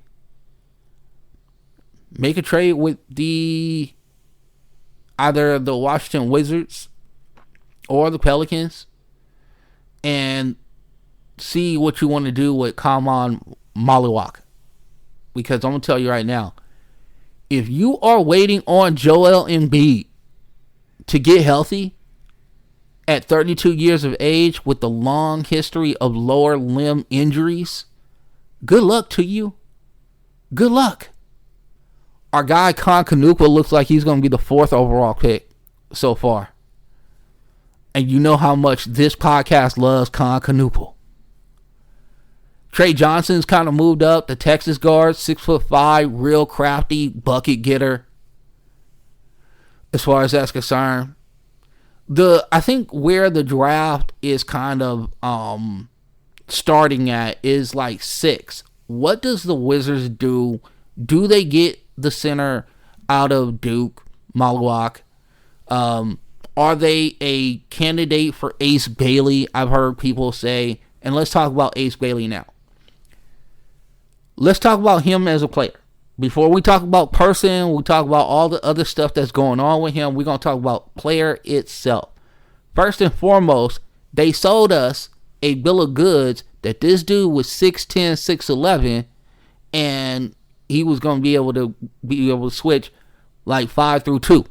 make a trade with either the Washington Wizards or the Pelicans and see what you want to do with Kamon Maliwak. Because I'm going to tell you right now, if you are waiting on Joel Embiid to get healthy at 32 years of age with the long history of lower limb injuries, good luck to you. Good luck. Our guy Con Canupa looks like he's going to be the 4th overall pick so far. And you know how much this podcast loves Con Canupa. Trey Johnson's kind of moved up. The Texas guard, 6'5", real crafty, bucket getter. As far as that's concerned, I think where the draft is kind of starting at is like 6. What does the Wizards do? Do they get the center out of Duke, Maliwak? Are they a candidate for Ace Bailey? I've heard people say, and let's talk about Ace Bailey now. Let's talk about him as a player. Before we talk about person, we talk about all the other stuff that's going on with him. We're going to talk about player itself. First and foremost, they sold us a bill of goods that this dude was 6'10", 6'11", and he was going to be able to switch like 5 through 2.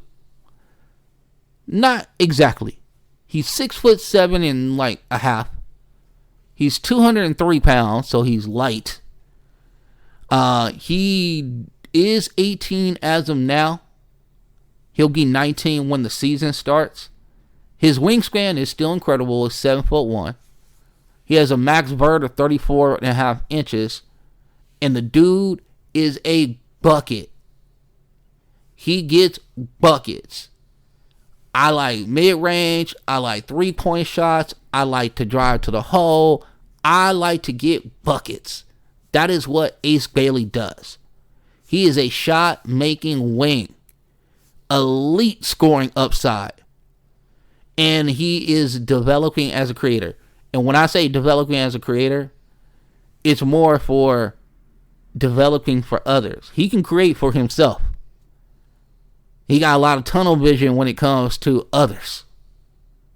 Not exactly. He's 6'7" and like a half. He's 203 pounds, so he's light. He is 18 as of now. He'll be 19 when the season starts. His wingspan is still incredible. It's 7'1". He has a max vert of 34.5 inches. And the dude is a bucket. He gets buckets. I like mid-range. I like three-point shots. I like to drive to the hole. I like to get buckets. That is what Ace Bailey does. He is a shot-making wing. Elite scoring upside. And he is developing as a creator. And when I say developing as a creator, it's more for developing for others. He can create for himself. He got a lot of tunnel vision when it comes to others.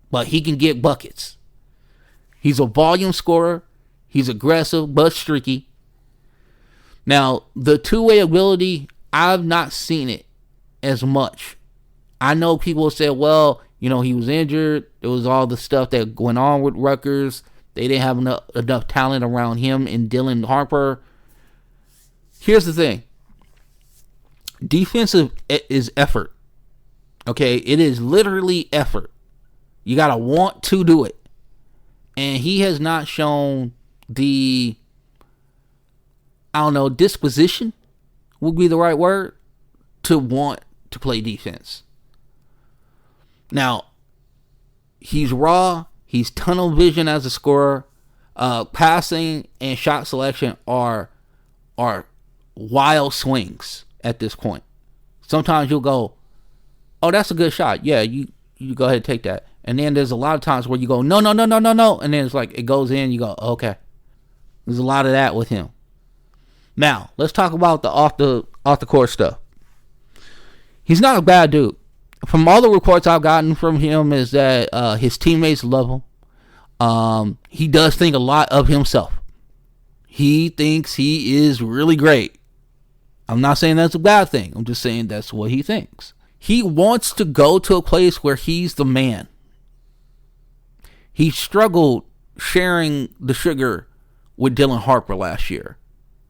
But he can get buckets. He's a volume scorer. He's aggressive but streaky. Now, the two-way ability, I've not seen it as much. I know people say, well, you know, he was injured. There was all the stuff that went on with Rutgers. They didn't have enough talent around him and Dylan Harper. Here's the thing. Defensive is effort. Okay? It is literally effort. You got to want to do it. And he has not shown the, disposition would be the right word, to want to play defense. Now, he's raw. He's tunnel vision as a scorer. Passing and shot selection are wild swings at this point. Sometimes you'll go, oh, that's a good shot. Yeah, you go ahead and take that. And then there's a lot of times where you go, no. And then it's like it goes in. You go, okay. There's a lot of that with him. Now, let's talk about the off the court stuff. He's not a bad dude. From all the reports I've gotten from him is that his teammates love him. He does think a lot of himself. He thinks he is really great. I'm not saying that's a bad thing. I'm just saying that's what he thinks. He wants to go to a place where he's the man. He struggled sharing the sugar with Dylan Harper last year.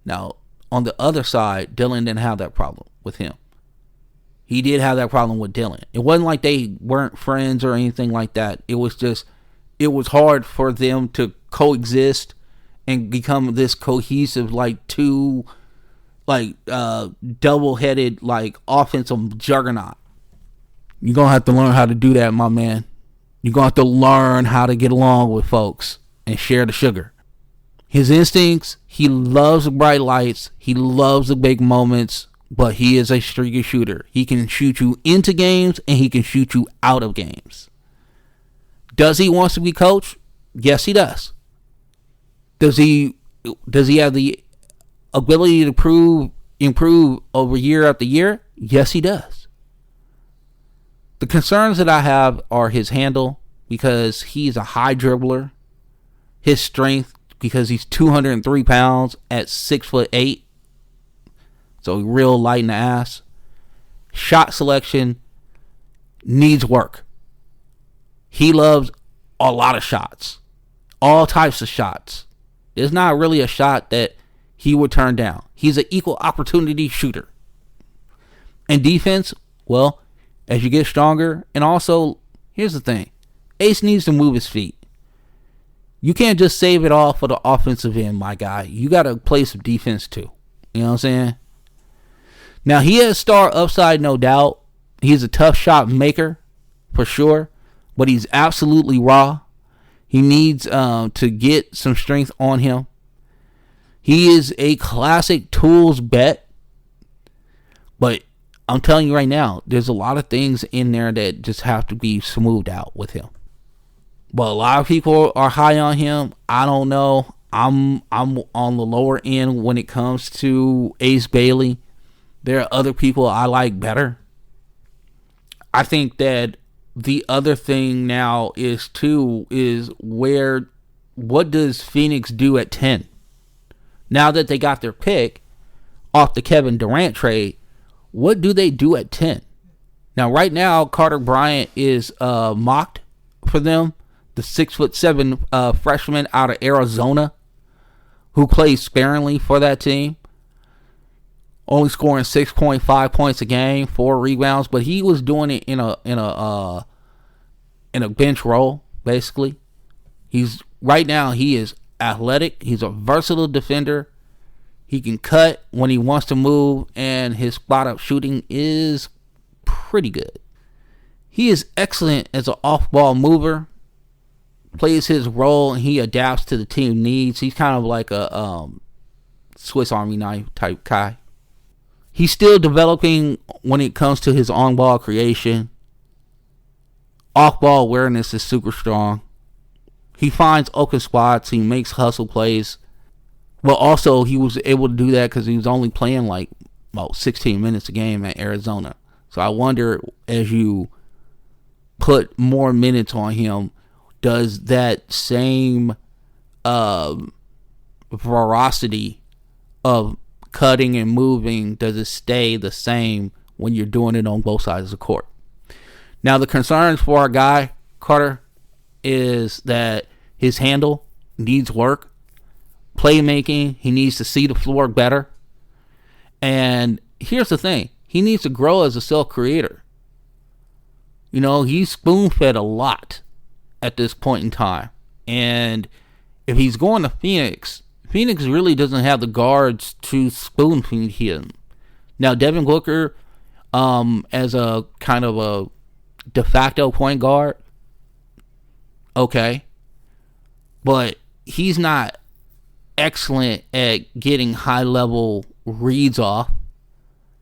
Now, on the other side, Dylan didn't have that problem with him. He did have that problem with Dylan. It wasn't like they weren't friends or anything like that. It was just, it was hard for them to coexist and become this cohesive, like, two, like, double-headed, like, offensive juggernaut. You're going to have to learn how to do that, my man. You're going to have to learn how to get along with folks and share the sugar. His instincts, he loves the bright lights. He loves the big moments, but he is a streaky shooter. He can shoot you into games and he can shoot you out of games. Does he want to be coached? Yes, he does. Does he have the ability to improve over year after year? Yes, he does. The concerns that I have are his handle, because he's a high dribbler. His strength, because he's 203 pounds at 6'8". So real light in the ass. Shot selection needs work. He loves a lot of shots. All types of shots. There's not really a shot that he would turn down. He's an equal opportunity shooter. And defense, well, as you get stronger, and also, here's the thing. Ace needs to move his feet. You can't just save it all for the offensive end, my guy. You got to play some defense too. You know what I'm saying? Now, he has star upside, no doubt. He's a tough shot maker, for sure. But he's absolutely raw. He needs to get some strength on him. He is a classic tools bet. But I'm telling you right now, there's a lot of things in there that just have to be smoothed out with him. But a lot of people are high on him. I don't know. I'm on the lower end when it comes to Ace Bailey. There are other people I like better. I think that the other thing now is what does Phoenix do at 10? Now that they got their pick off the Kevin Durant trade, what do they do at 10? Now, right now, Carter Bryant is mocked for them. The 6'7" freshman out of Arizona, who plays sparingly for that team, only scoring 6.5 points a game, 4 rebounds, but he was doing it in a bench role, basically. Right now he is athletic. He's a versatile defender. He can cut when he wants to move, and his spot up shooting is pretty good. He is excellent as an off-ball mover. Plays his role, and he adapts to the team needs. He's kind of like a Swiss Army knife type guy. He's still developing when it comes to his on-ball creation. Off-ball awareness is super strong. He finds open spots. He makes hustle plays. But also, he was able to do that because he was only playing like about 16 minutes a game at Arizona. So I wonder, as you put more minutes on him, does that same veracity of cutting and moving, does it stay the same when you're doing it on both sides of the court? Now, the concerns for our guy, Carter, is that his handle needs work. Playmaking, he needs to see the floor better. And here's the thing. He needs to grow as a self-creator. You know, he's spoon-fed a lot at this point in time. And if he's going to Phoenix really doesn't have the guards to spoon-feed him. Now, Devin Booker, as a kind of a de facto point guard, okay. But he's not excellent at getting high-level reads off.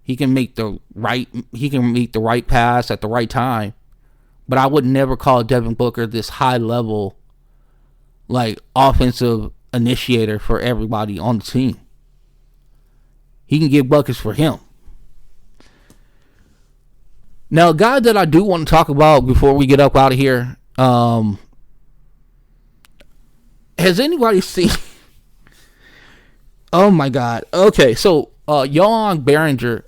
He can make the right pass at the right time. But I would never call Devin Booker this high-level, like, offensive initiator for everybody on the team. he can get buckets for him. Now, a guy that I do want to talk about before we get up out of here, has anybody seen... Oh my God. Okay, so Johan Behringer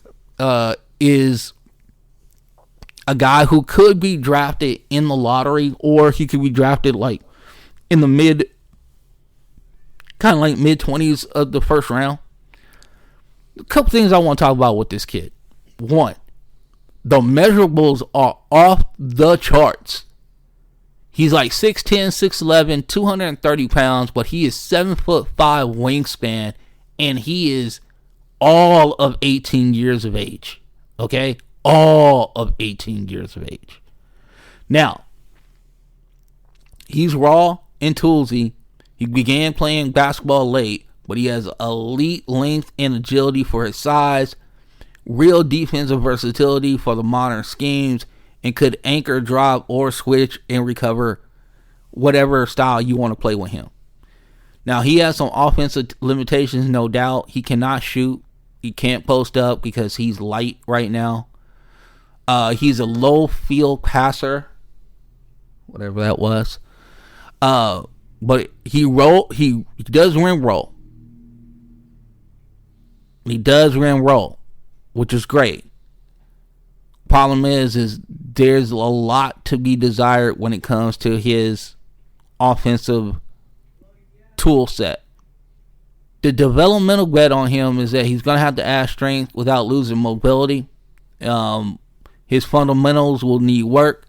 is a guy who could be drafted in the lottery, or he could be drafted like in the mid 20s of the first round. A couple things I want to talk about with this kid. One, the measurables are off the charts. He's like 6'10", 6'11", 230 pounds, but he is 7'5" wingspan, and he is all of 18 years of age. Okay? All of 18 years of age. Now, he's raw and toolsy. He began playing basketball late, but he has elite length and agility for his size, real defensive versatility for the modern schemes, and could anchor, drop, or switch and recover whatever style you want to play with him. Now, he has some offensive limitations, no doubt. He cannot shoot. He can't post up because he's light right now. He's a low field passer, whatever that was. But he does rim roll. He does rim roll, which is great. Problem is there's a lot to be desired when it comes to his offensive tool set. The developmental bet on him is that he's going to have to add strength without losing mobility. His fundamentals will need work.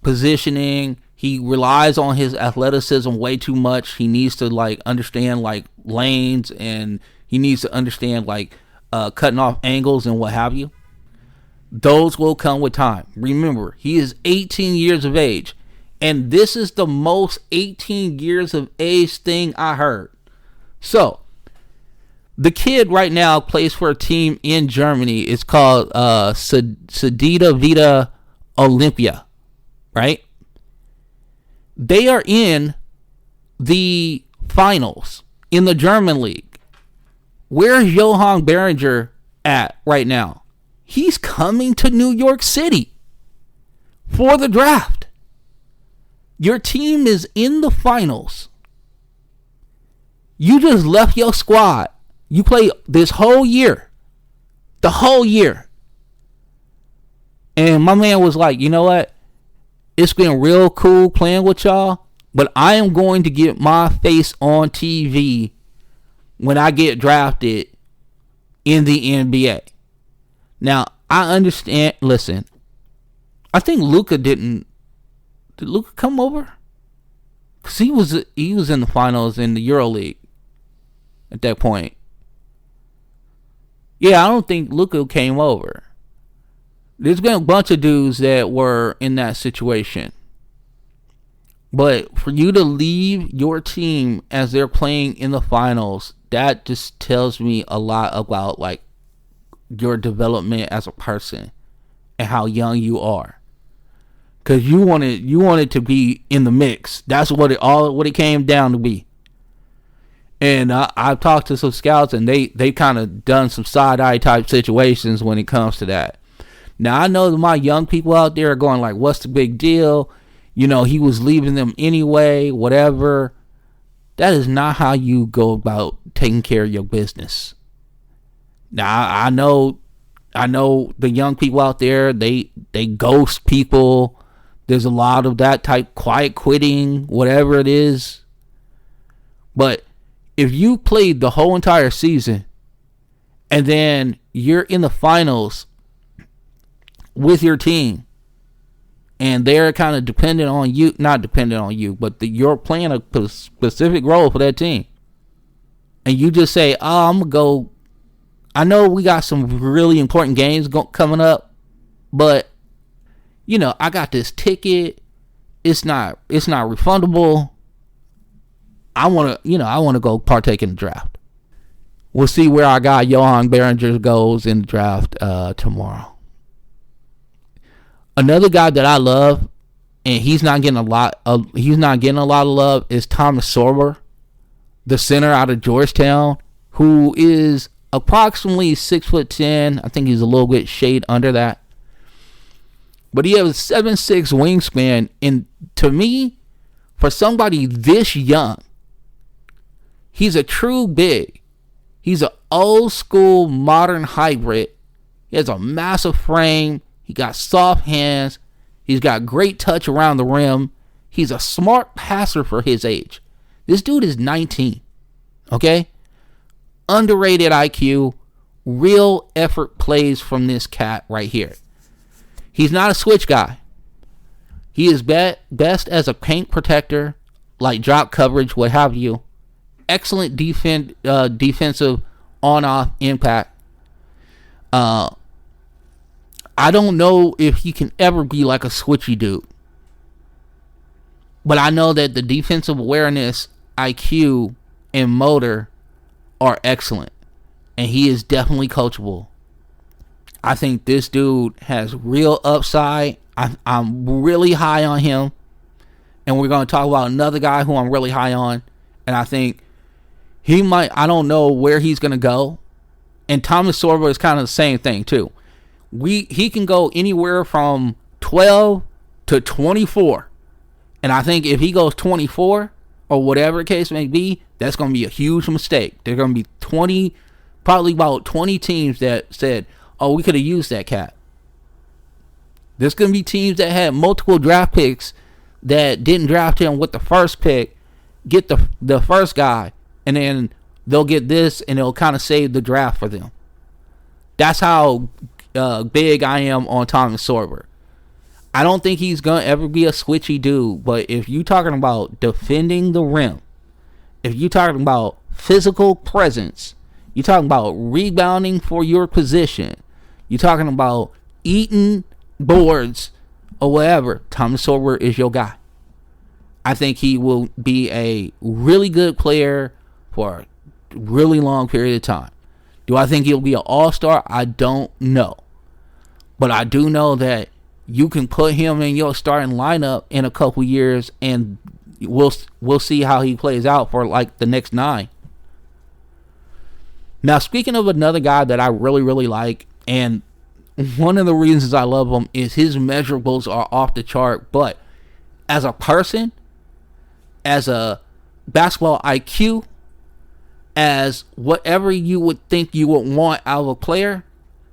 Positioning, he relies on his athleticism way too much. He needs to understand lanes, and he needs to understand cutting off angles and what have you. Those will come with time. Remember, he is 18 years of age, and this is the most 18 years of age thing I heard. So, the kid right now plays for a team in Germany. It's called Sedita Vita Olympia, right? They are in the finals in the German league. Where's Johan Behringer at right now? He's coming to New York City for the draft. Your team is in the finals. You just left your squad. You play this whole year. The whole year. And my man was like, you know what? It's been real cool playing with y'all, but I am going to get my face on TV when I get drafted in the NBA. Now, I understand. Listen, I think Luka did Luka come over? Because he was in the finals in the EuroLeague at that point. Yeah, I don't think Luka came over. There's been a bunch of dudes that were in that situation. But for you to leave your team as they're playing in the finals, that just tells me a lot about your development as a person and how young you are. Because you wanted to be in the mix. That's what it came down to be. And I've talked to some scouts, and they kind of done some side-eye type situations when it comes to that. Now, I know that my young people out there are going what's the big deal? He was leaving them anyway, whatever. That is not how you go about taking care of your business. Now, I know the young people out there, they ghost people. There's a lot of that type, quiet quitting, whatever it is. But if you played the whole entire season and then you're in the finals with your team and they're kind of dependent on you, not dependent on you, but you're playing a specific role for that team, and you just say, I'm going to go, I know we got some really important games coming up, but I got this ticket. It's not refundable. I want to go partake in the draft. We'll see where our guy Johan Behringer goes in the draft tomorrow. Another guy that I love, and he's not getting a lot of love, is Thomas Sorber, the center out of Georgetown, who is approximately 6'10". I think he's a little bit shade under that. But he has a 7'6" wingspan. And to me, for somebody this young, he's a true big. He's an old school modern hybrid. He has a massive frame. He got soft hands. He's got great touch around the rim. He's a smart passer for his age. This dude is 19. Okay? Underrated IQ. Real effort plays from this cat right here. He's not a switch guy. He is best as a paint protector, like drop coverage, what have you. Excellent defensive on-off impact. I don't know if he can ever be like a switchy dude. But I know that the defensive awareness, IQ, and motor are excellent. And he is definitely coachable. I think this dude has real upside. I'm really high on him. And we're going to talk about another guy who I'm really high on. And I think he might, I don't know where he's going to go. And Thomas Sorba is kind of the same thing too. He can go anywhere from 12 to 24. And I think if he goes 24 or whatever the case may be, that's going to be a huge mistake. There's going to be probably about 20 teams that said, oh, we could have used that cat. There's going to be teams that had multiple draft picks that didn't draft him with the first pick, get the first guy, and then they'll get this and it'll kind of save the draft for them. That's how big I am on Thomas Sorber. I don't think he's going to ever be a switchy dude, but if you're talking about defending the rim, if you're talking about physical presence, you're talking about rebounding for your position, you're talking about eating boards or whatever, Thomas Sorber is your guy. I think he will be a really good player for a really long period of time. Do I think he'll be an all-star? I don't know. But I do know that you can put him in your starting lineup in a couple years and we'll see how he plays out for like the next 9. Now, speaking of another guy that I really, really like, and one of the reasons I love him is his measurables are off the chart, but as a person, as a basketball IQ, as whatever you would think you would want out of a player,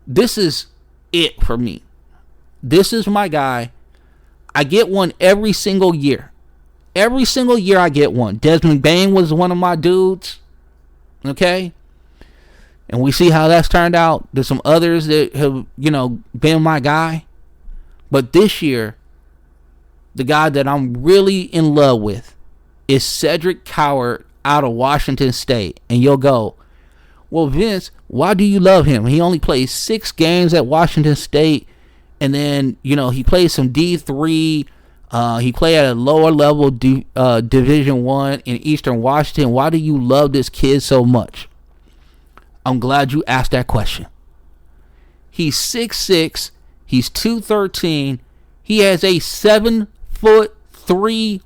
this is it for me. This is my guy. I get one every single year. Every single year I get one. Desmond Bane was one of my dudes. Okay? And we see how that's turned out. There's some others that have, been my guy. But this year, the guy that I'm really in love with is Cedric Coward out of Washington State. And you'll go, well, Vince, why do you love him? He only played 6 games at Washington State. And then, he played some D3. He played at a lower level Division I in Eastern Washington. Why do you love this kid so much? I'm glad you asked that question. He's 6'6". He's 213. He has a 7'3"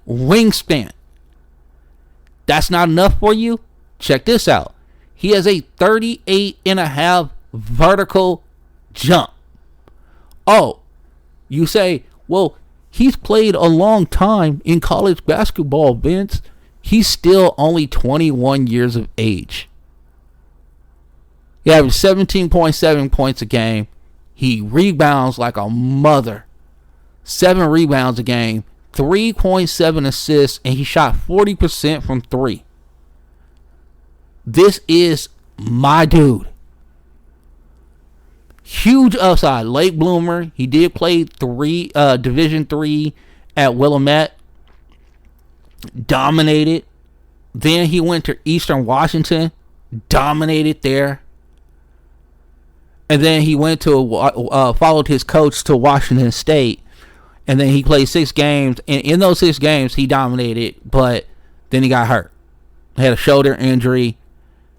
wingspan. That's not enough for you? Check this out. He has a 38.5 vertical jump. Oh, you say, well, he's played a long time in college basketball, Vince. He's still only 21 years of age. He averages 17.7 points a game. He rebounds like a mother. 7 rebounds a game. 3.7 assists. And he shot 40% from 3. This is my dude. Huge upside. Late bloomer. He did play Division III at Willamette. Dominated. Then he went to Eastern Washington. Dominated there. And then he went to followed his coach to Washington State. And then he played 6 games. And in those 6 games, he dominated. But then he got hurt. He had a shoulder injury.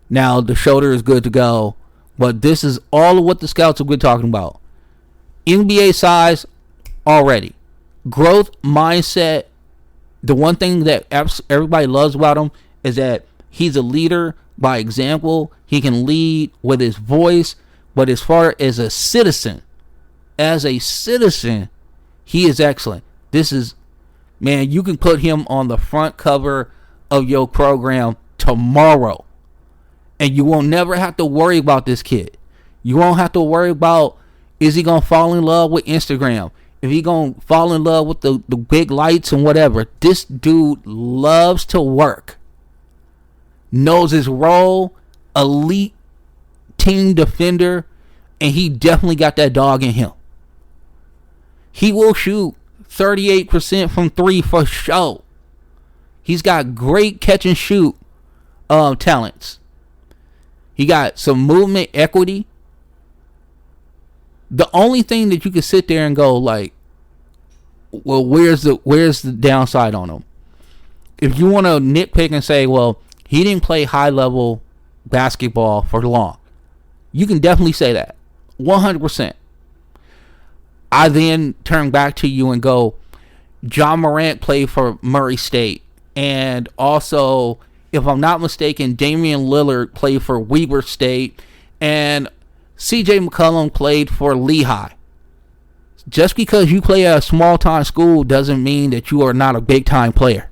Now the shoulder is good to go. But this is all of what the scouts have been talking about. NBA size already. Growth mindset. The one thing that everybody loves about him is that he's a leader, by example. He can lead with his voice. But as far as a citizen, he is excellent. This is, man, you can put him on the front cover of your program tomorrow, and you won't never have to worry about this kid. You won't have to worry about, is he going to fall in love with Instagram? If he going to fall in love with the big lights and whatever. This dude loves to work. Knows his role. Elite team defender. And he definitely got that dog in him. He will shoot 38% from 3 for sure. He's got great catch and shoot talents. He got some movement equity. The only thing that you can sit there and go like, well, where's the downside on him? If you want to nitpick and say, well, he didn't play high level basketball for long, you can definitely say that 100%. I then turn back to you and go, John Morant played for Murray State, and also, if I'm not mistaken, Damian Lillard played for Weber State, and CJ McCollum played for Lehigh. Just because you play at a small-time school doesn't mean that you are not a big-time player.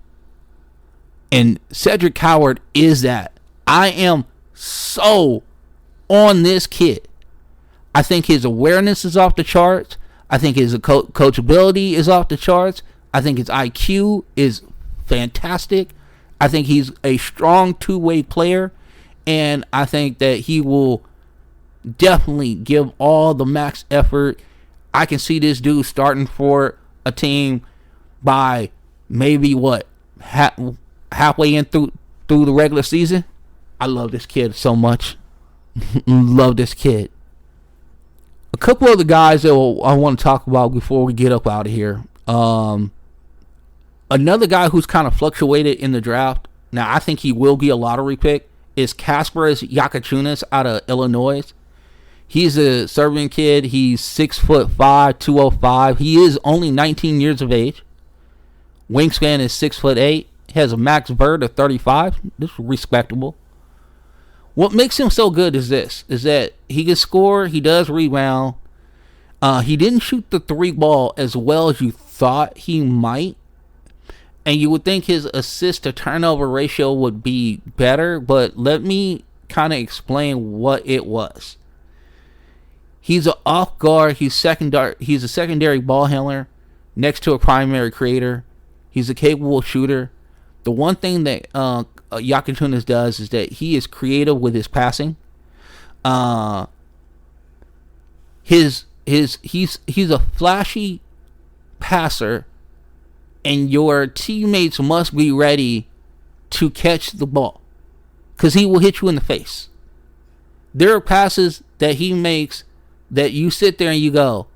And Cedric Howard is that. I am so on this kid. I think his awareness is off the charts. I think his coachability is off the charts. I think his IQ is fantastic. I think he's a strong two-way player. And I think that he will definitely give all the max effort. I can see this dude starting for a team by maybe halfway in through the regular season. I love this kid so much. Love this kid. A couple of the guys that I want to talk about before we get up out of here. Another guy who's kind of fluctuated in the draft. Now, I think he will be a lottery pick. Is Kasparas Yakachunas out of Illinois. He's a Serbian kid. He's 6'5", 205. He is only 19 years of age. Wingspan is 6'8". Has a max vert of 35. This is respectable. What makes him so good is that he can score. He does rebound. He didn't shoot the 3 ball as well as you thought he might. And you would think his assist to turnover ratio would be better, but let me kind of explain what it was. He's an off guard. He's a secondary ball handler next to a primary creator. He's a capable shooter. The one thing that Yakachunas does is that he is creative with his passing. He's a flashy passer, and your teammates must be ready to catch the ball because he will hit you in the face. There are passes that he makes that you sit there and you go,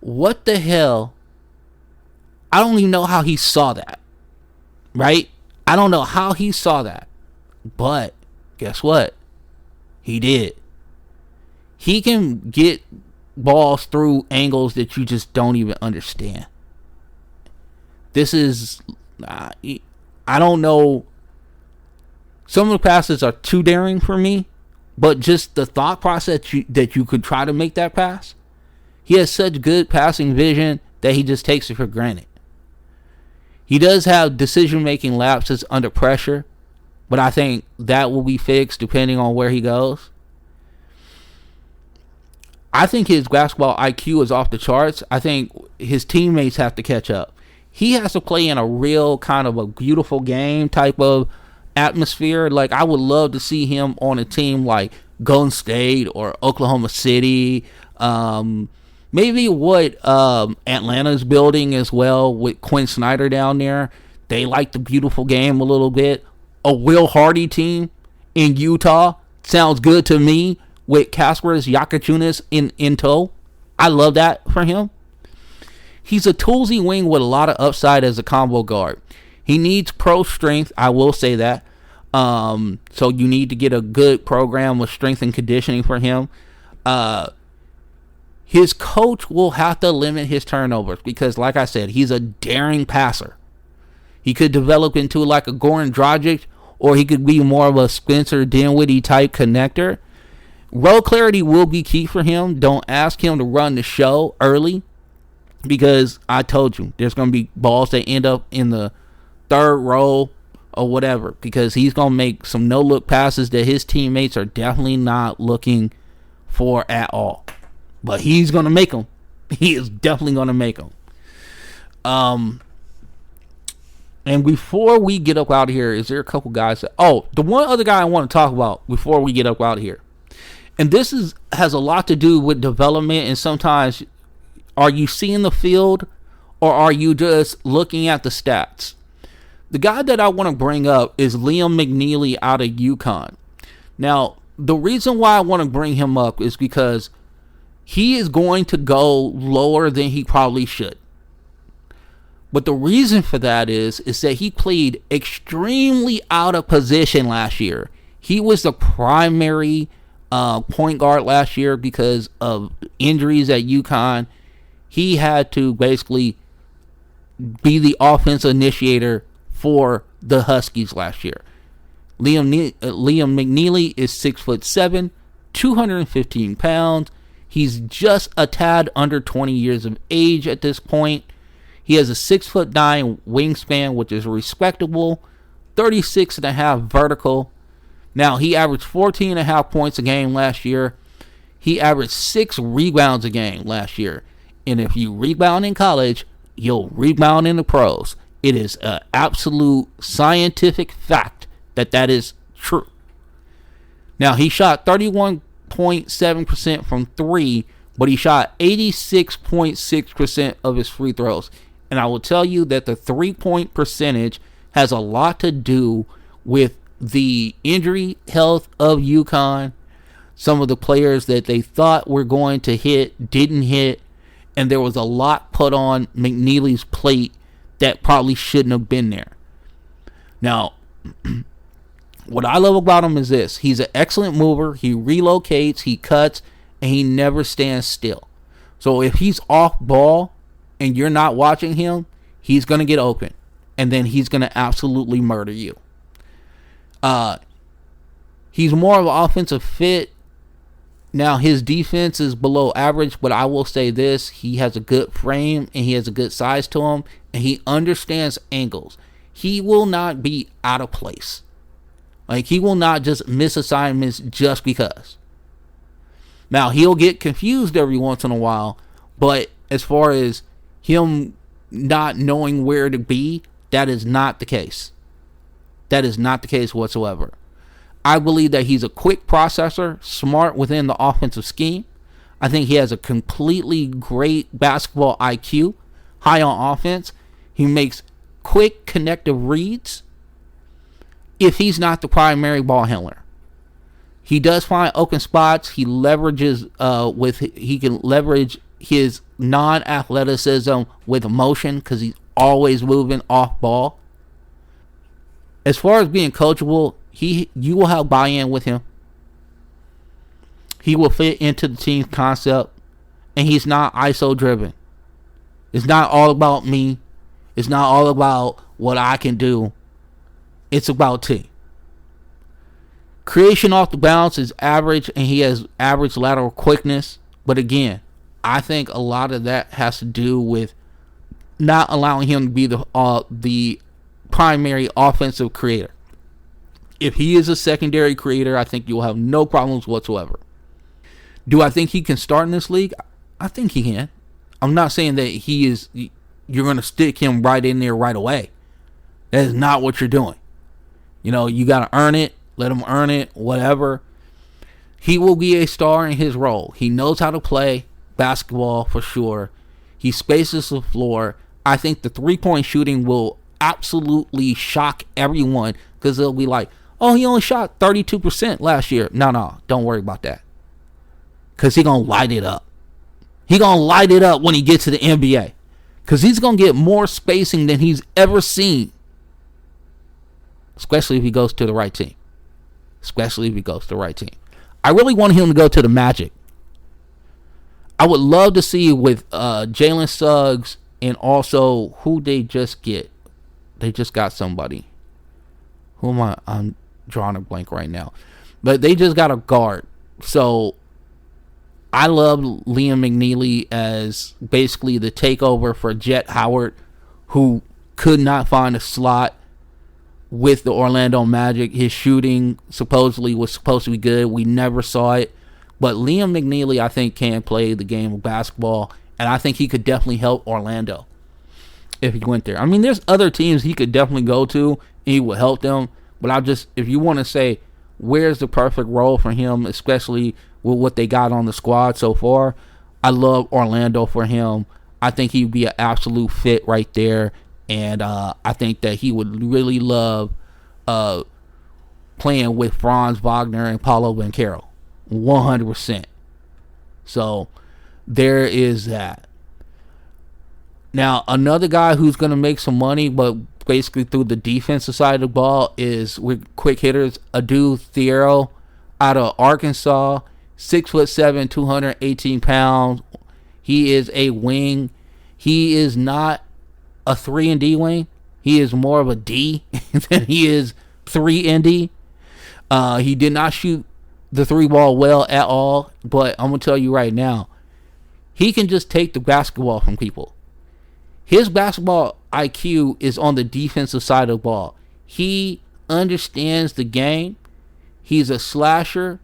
what the hell? I don't even know how he saw that. Right? I don't know how he saw that. But guess what? He did. He can get balls through angles that you just don't even understand. This is, I don't know. Some of the passes are too daring for me, but just the thought process that you could try to make that pass. He has such good passing vision that he just takes it for granted. He does have decision-making lapses under pressure, but I think that will be fixed depending on where he goes. I think his basketball IQ is off the charts. I think his teammates have to catch up. He has to play in a real kind of a beautiful game type of atmosphere. Like, I would love to see him on a team like Golden State or Oklahoma City. Maybe what Atlanta's building as well with Quinn Snyder down there. They like the beautiful game a little bit. A Will Hardy team in Utah sounds good to me with Kasparas Yakachunas in tow. I love that for him. He's a toolsy wing with a lot of upside as a combo guard. He needs pro strength, I will say that. So you need to get a good program with strength and conditioning for him. His coach will have to limit his turnovers because, like I said, he's a daring passer. He could develop into like a Goran Dragic or he could be more of a Spencer Dinwiddie type connector. Role clarity will be key for him. Don't ask him to run the show early, because I told you there's going to be balls that end up in the third row or whatever, because he's going to make some no-look passes that his teammates are definitely not looking for at all. But he's going to make them. He is definitely going to make them. And before we get up out of here, is there a couple guys that... Oh, the one other guy I want to talk about before we get up out of here. And this has a lot to do with development, and sometimes... Are you seeing the field, or are you just looking at the stats? The guy that I want to bring up is Liam McNeely out of UConn. Now, the reason why I want to bring him up is because he is going to go lower than he probably should. But the reason for that is that he played extremely out of position last year. He was the primary point guard last year because of injuries at UConn. He had to basically be the offensive initiator for the Huskies last year. Liam McNeely is 6'7", 215 pounds. He's just a tad under 20 years of age at this point. He has a 6'9" wingspan, which is respectable. 36.5 vertical. Now, he averaged 14.5 points a game last year. He averaged 6 rebounds a game last year. And if you rebound in college, you'll rebound in the pros. It is an absolute scientific fact that is true. Now, he shot 31.7% from 3, but he shot 86.6% of his free throws. And I will tell you that the 3-point percentage has a lot to do with the injury health of UConn. Some of the players that they thought were going to hit didn't hit. And there was a lot put on McNeely's plate that probably shouldn't have been there. Now, what I love about him is this. He's an excellent mover. He relocates, he cuts, and he never stands still. So if he's off ball and you're not watching him, he's going to get open. And then he's going to absolutely murder you. He's more of an offensive fit. Now, his defense is below average, but I will say this. He has a good frame, and he has a good size to him, and he understands angles. He will not be out of place. Like, he will not just miss assignments just because. Now, he'll get confused every once in a while, but as far as him not knowing where to be, that is not the case. That is not the case whatsoever. I believe that he's a quick processor, smart within the offensive scheme. I think he has a completely great basketball IQ, high on offense. He makes quick connective reads if he's not the primary ball handler. He does find open spots. He leverages he can leverage his non-athleticism with motion because he's always moving off ball. As far as being coachable, you will have buy-in with him. He will fit into the team's concept, and he's not ISO driven. It's not all about me. It's not all about what I can do. It's about team. Creation off the bounce is average, and he has average lateral quickness. But again, I think a lot of that has to do with not allowing him to be the primary offensive creator. If he is a secondary creator, I think you'll have no problems whatsoever. Do I think he can start in this league? I think he can. I'm not saying that you're going to stick him right in there right away. That is not what you're doing. You know, you got to earn it. Let him earn it, whatever. He will be a star in his role. He knows how to play basketball for sure. He spaces the floor. I think the three-point shooting will absolutely shock everyone because they'll be like, oh, he only shot 32% last year. No, don't worry about that. Because he's going to light it up. He's going to light it up when he gets to the NBA. Because he's going to get more spacing than he's ever seen. Especially if he goes to the right team. I really want him to go to the Magic. I would love to see with Jalen Suggs and also who they just get. They just got somebody. Who am I? I'm drawing a blank right now. But they just got a guard. So I love Liam McNeely as basically the takeover for Jet Howard, who could not find a slot with the Orlando Magic. His shooting supposedly was supposed to be good. We never saw it. But Liam McNeely, I think, can play the game of basketball. And I think he could definitely help Orlando if he went there. I mean, there's other teams he could definitely go to and he will help them. But if you want to say, where's the perfect role for him, especially with what they got on the squad so far, I love Orlando for him. I think he'd be an absolute fit right there. And I think that he would really love playing with Franz Wagner and Paulo Banchero. 100%. So there is that. Now, another guy who's going to make some money, but basically through the defensive side of the ball, is with quick hitters, Adu Thiero out of Arkansas, 6'7", 218 pounds. He is a wing. He is not a 3-and-D wing. He is more of a D than he is 3-and-D. He did not shoot the 3-ball well at all, but I'm going to tell you right now, he can just take the basketball from people. His basketball IQ is on the defensive side of the ball. He understands the game. He's a slasher,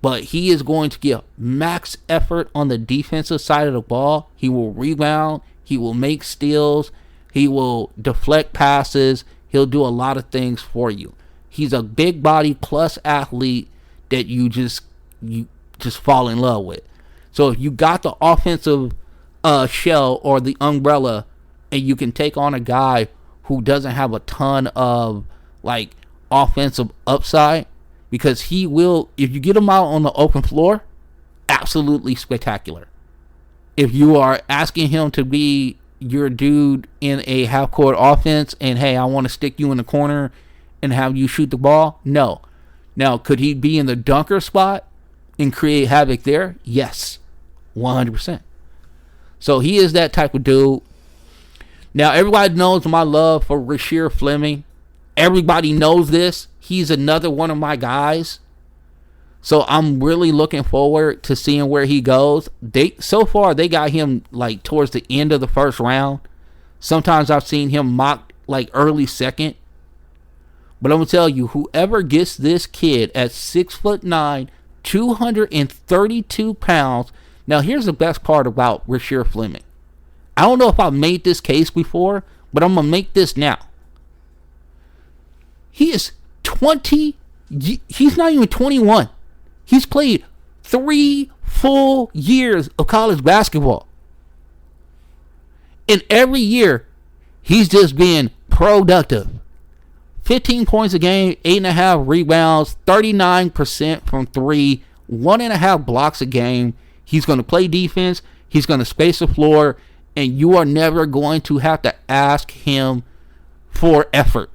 but he is going to give max effort on the defensive side of the ball. He will rebound. He will make steals. He will deflect passes. He'll do a lot of things for you. He's a big body plus athlete that you just fall in love with. So if you got the offensive shell or the umbrella, and you can take on a guy who doesn't have a ton of like offensive upside, because he will, if you get him out on the open floor, absolutely spectacular. If you are asking him to be your dude in a half-court offense and, hey, I want to stick you in the corner and have you shoot the ball, no. Now, could he be in the dunker spot and create havoc there? Yes, 100%. So he is that type of dude. Now, everybody knows my love for Rasheer Fleming. Everybody knows this. He's another one of my guys. So I'm really looking forward to seeing where he goes. So far, they got him like towards the end of the first round. Sometimes I've seen him mocked like early second. But I'm going to tell you, whoever gets this kid at 6'9", 232 pounds. Now, here's the best part about Rasheer Fleming. I don't know if I've made this case before, but I'm going to make this now. He is 20. He's not even 21. He's played 3 full years of college basketball. And every year, he's just been productive. 15 points a game, 8.5 rebounds, 39% from 3, 1.5 blocks a game. He's going to play defense. He's going to space the floor. And you are never going to have to ask him for effort.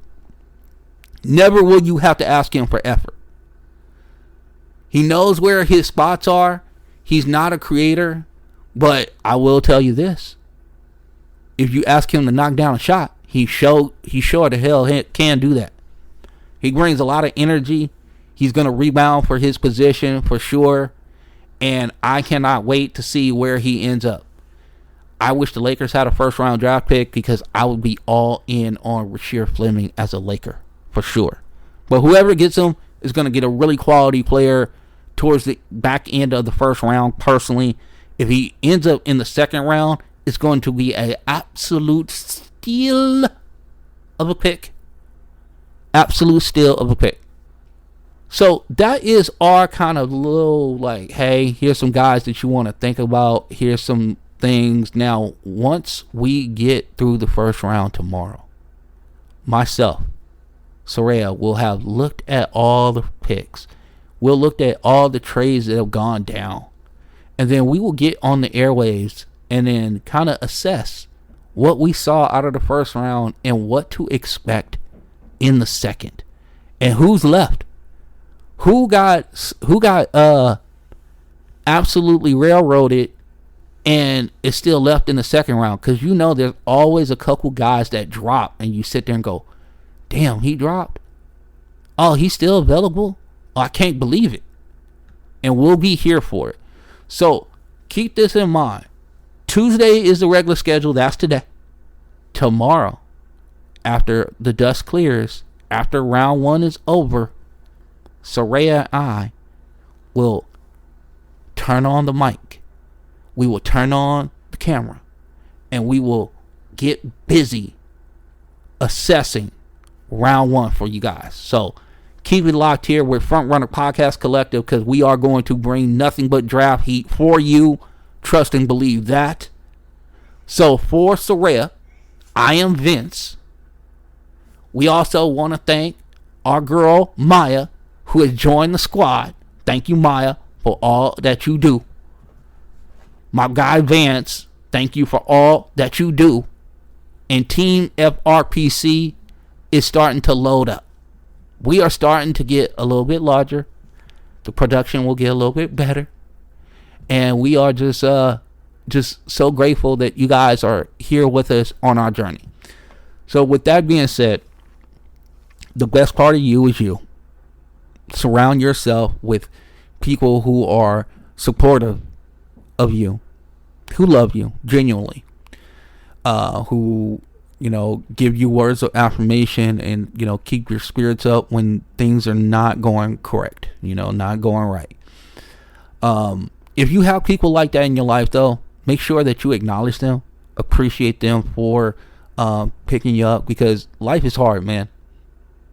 Never will you have to ask him for effort. He knows where his spots are. He's not a creator. But I will tell you this. If you ask him to knock down a shot, he sure the hell can do that. He brings a lot of energy. He's going to rebound for his position for sure. And I cannot wait to see where he ends up. I wish the Lakers had a first-round draft pick, because I would be all in on Rasheer Fleming as a Laker for sure. But whoever gets him is going to get a really quality player towards the back end of the first round. Personally, if he ends up in the second round, it's going to be an absolute steal of a pick. Absolute steal of a pick. So that is our kind of little like, hey, here's some guys that you want to think about. Here's some things. Now, once we get through the first round tomorrow, myself, Soraya, will have looked at all the picks. We'll look at all the trades that have gone down. And then we will get on the airwaves and then kind of assess what we saw out of the first round and what to expect in the second. And who's left. Who got absolutely railroaded and is still left in the second round. Because you know there's always a couple guys that drop and you sit there and go, damn, he dropped. Oh, he's still available? Oh, I can't believe it. And we'll be here for it. So keep this in mind. Tuesday is the regular schedule. That's today. Tomorrow, after the dust clears, after round 1 is over, Charania and I will turn on the mic. We will turn on the camera. And we will get busy assessing round 1 for you guys. So keep it locked here with Front Runner Podcast Collective, because we are going to bring nothing but draft heat for you. Trust and believe that. So for Charania, I am Vince. We also want to thank our girl Maya, who has joined the squad. Thank you, Maya, for all that you do. My guy Vance, thank you for all that you do. And Team FRPC is starting to load up. We are starting to get a little bit larger. The production will get a little bit better. And we are just so grateful that you guys are here with us on our journey. So with that being said, the best part of you is you. Surround yourself with people who are supportive of you, who love you genuinely, who, give you words of affirmation and, keep your spirits up when things are not going correct, not going right. If you have people like that in your life, though, make sure that you acknowledge them, appreciate them for picking you up, because life is hard, man.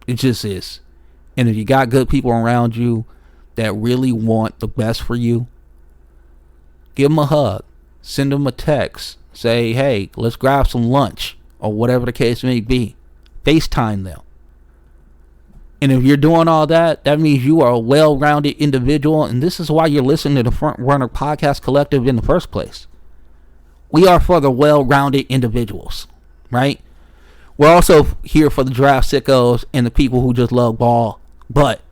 It just is. And if you got good people around you that really want the best for you, give them a hug, send them a text, say, hey, let's grab some lunch, or whatever the case may be. FaceTime them. And if you're doing all that, that means you are a well-rounded individual, and this is why you're listening to the Front Runner Podcast Collective in the first place. We are for the well-rounded individuals, right? We're also here for the draft sickos and the people who just love ball, but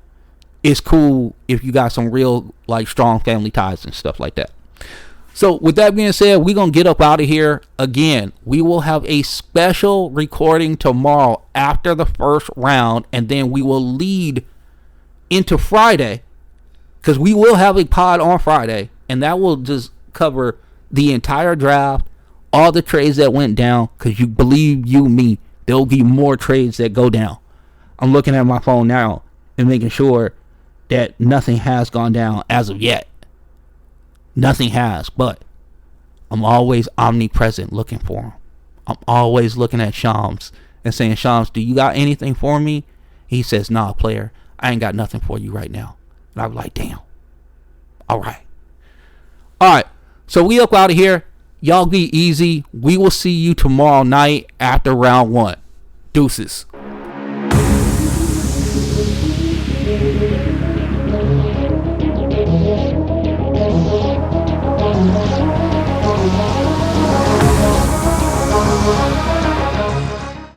it's cool if you got some real, strong family ties and stuff like that. So with that being said, we're going to get up out of here. Again, we will have a special recording tomorrow after the first round, and then we will lead into Friday, because we will have a pod on Friday, and that will just cover the entire draft, all the trades that went down, because you believe you me, there'll be more trades that go down. I'm looking at my phone now and making sure that nothing has gone down as of yet. Nothing has, but I'm always omnipresent looking for him. I'm always looking at Shams and saying, Shams, do you got anything for me? He says, nah, player, I ain't got nothing for you right now. And I'm like, damn. All right. So we up out of here. Y'all be easy. We will see you tomorrow night after round 1. Deuces.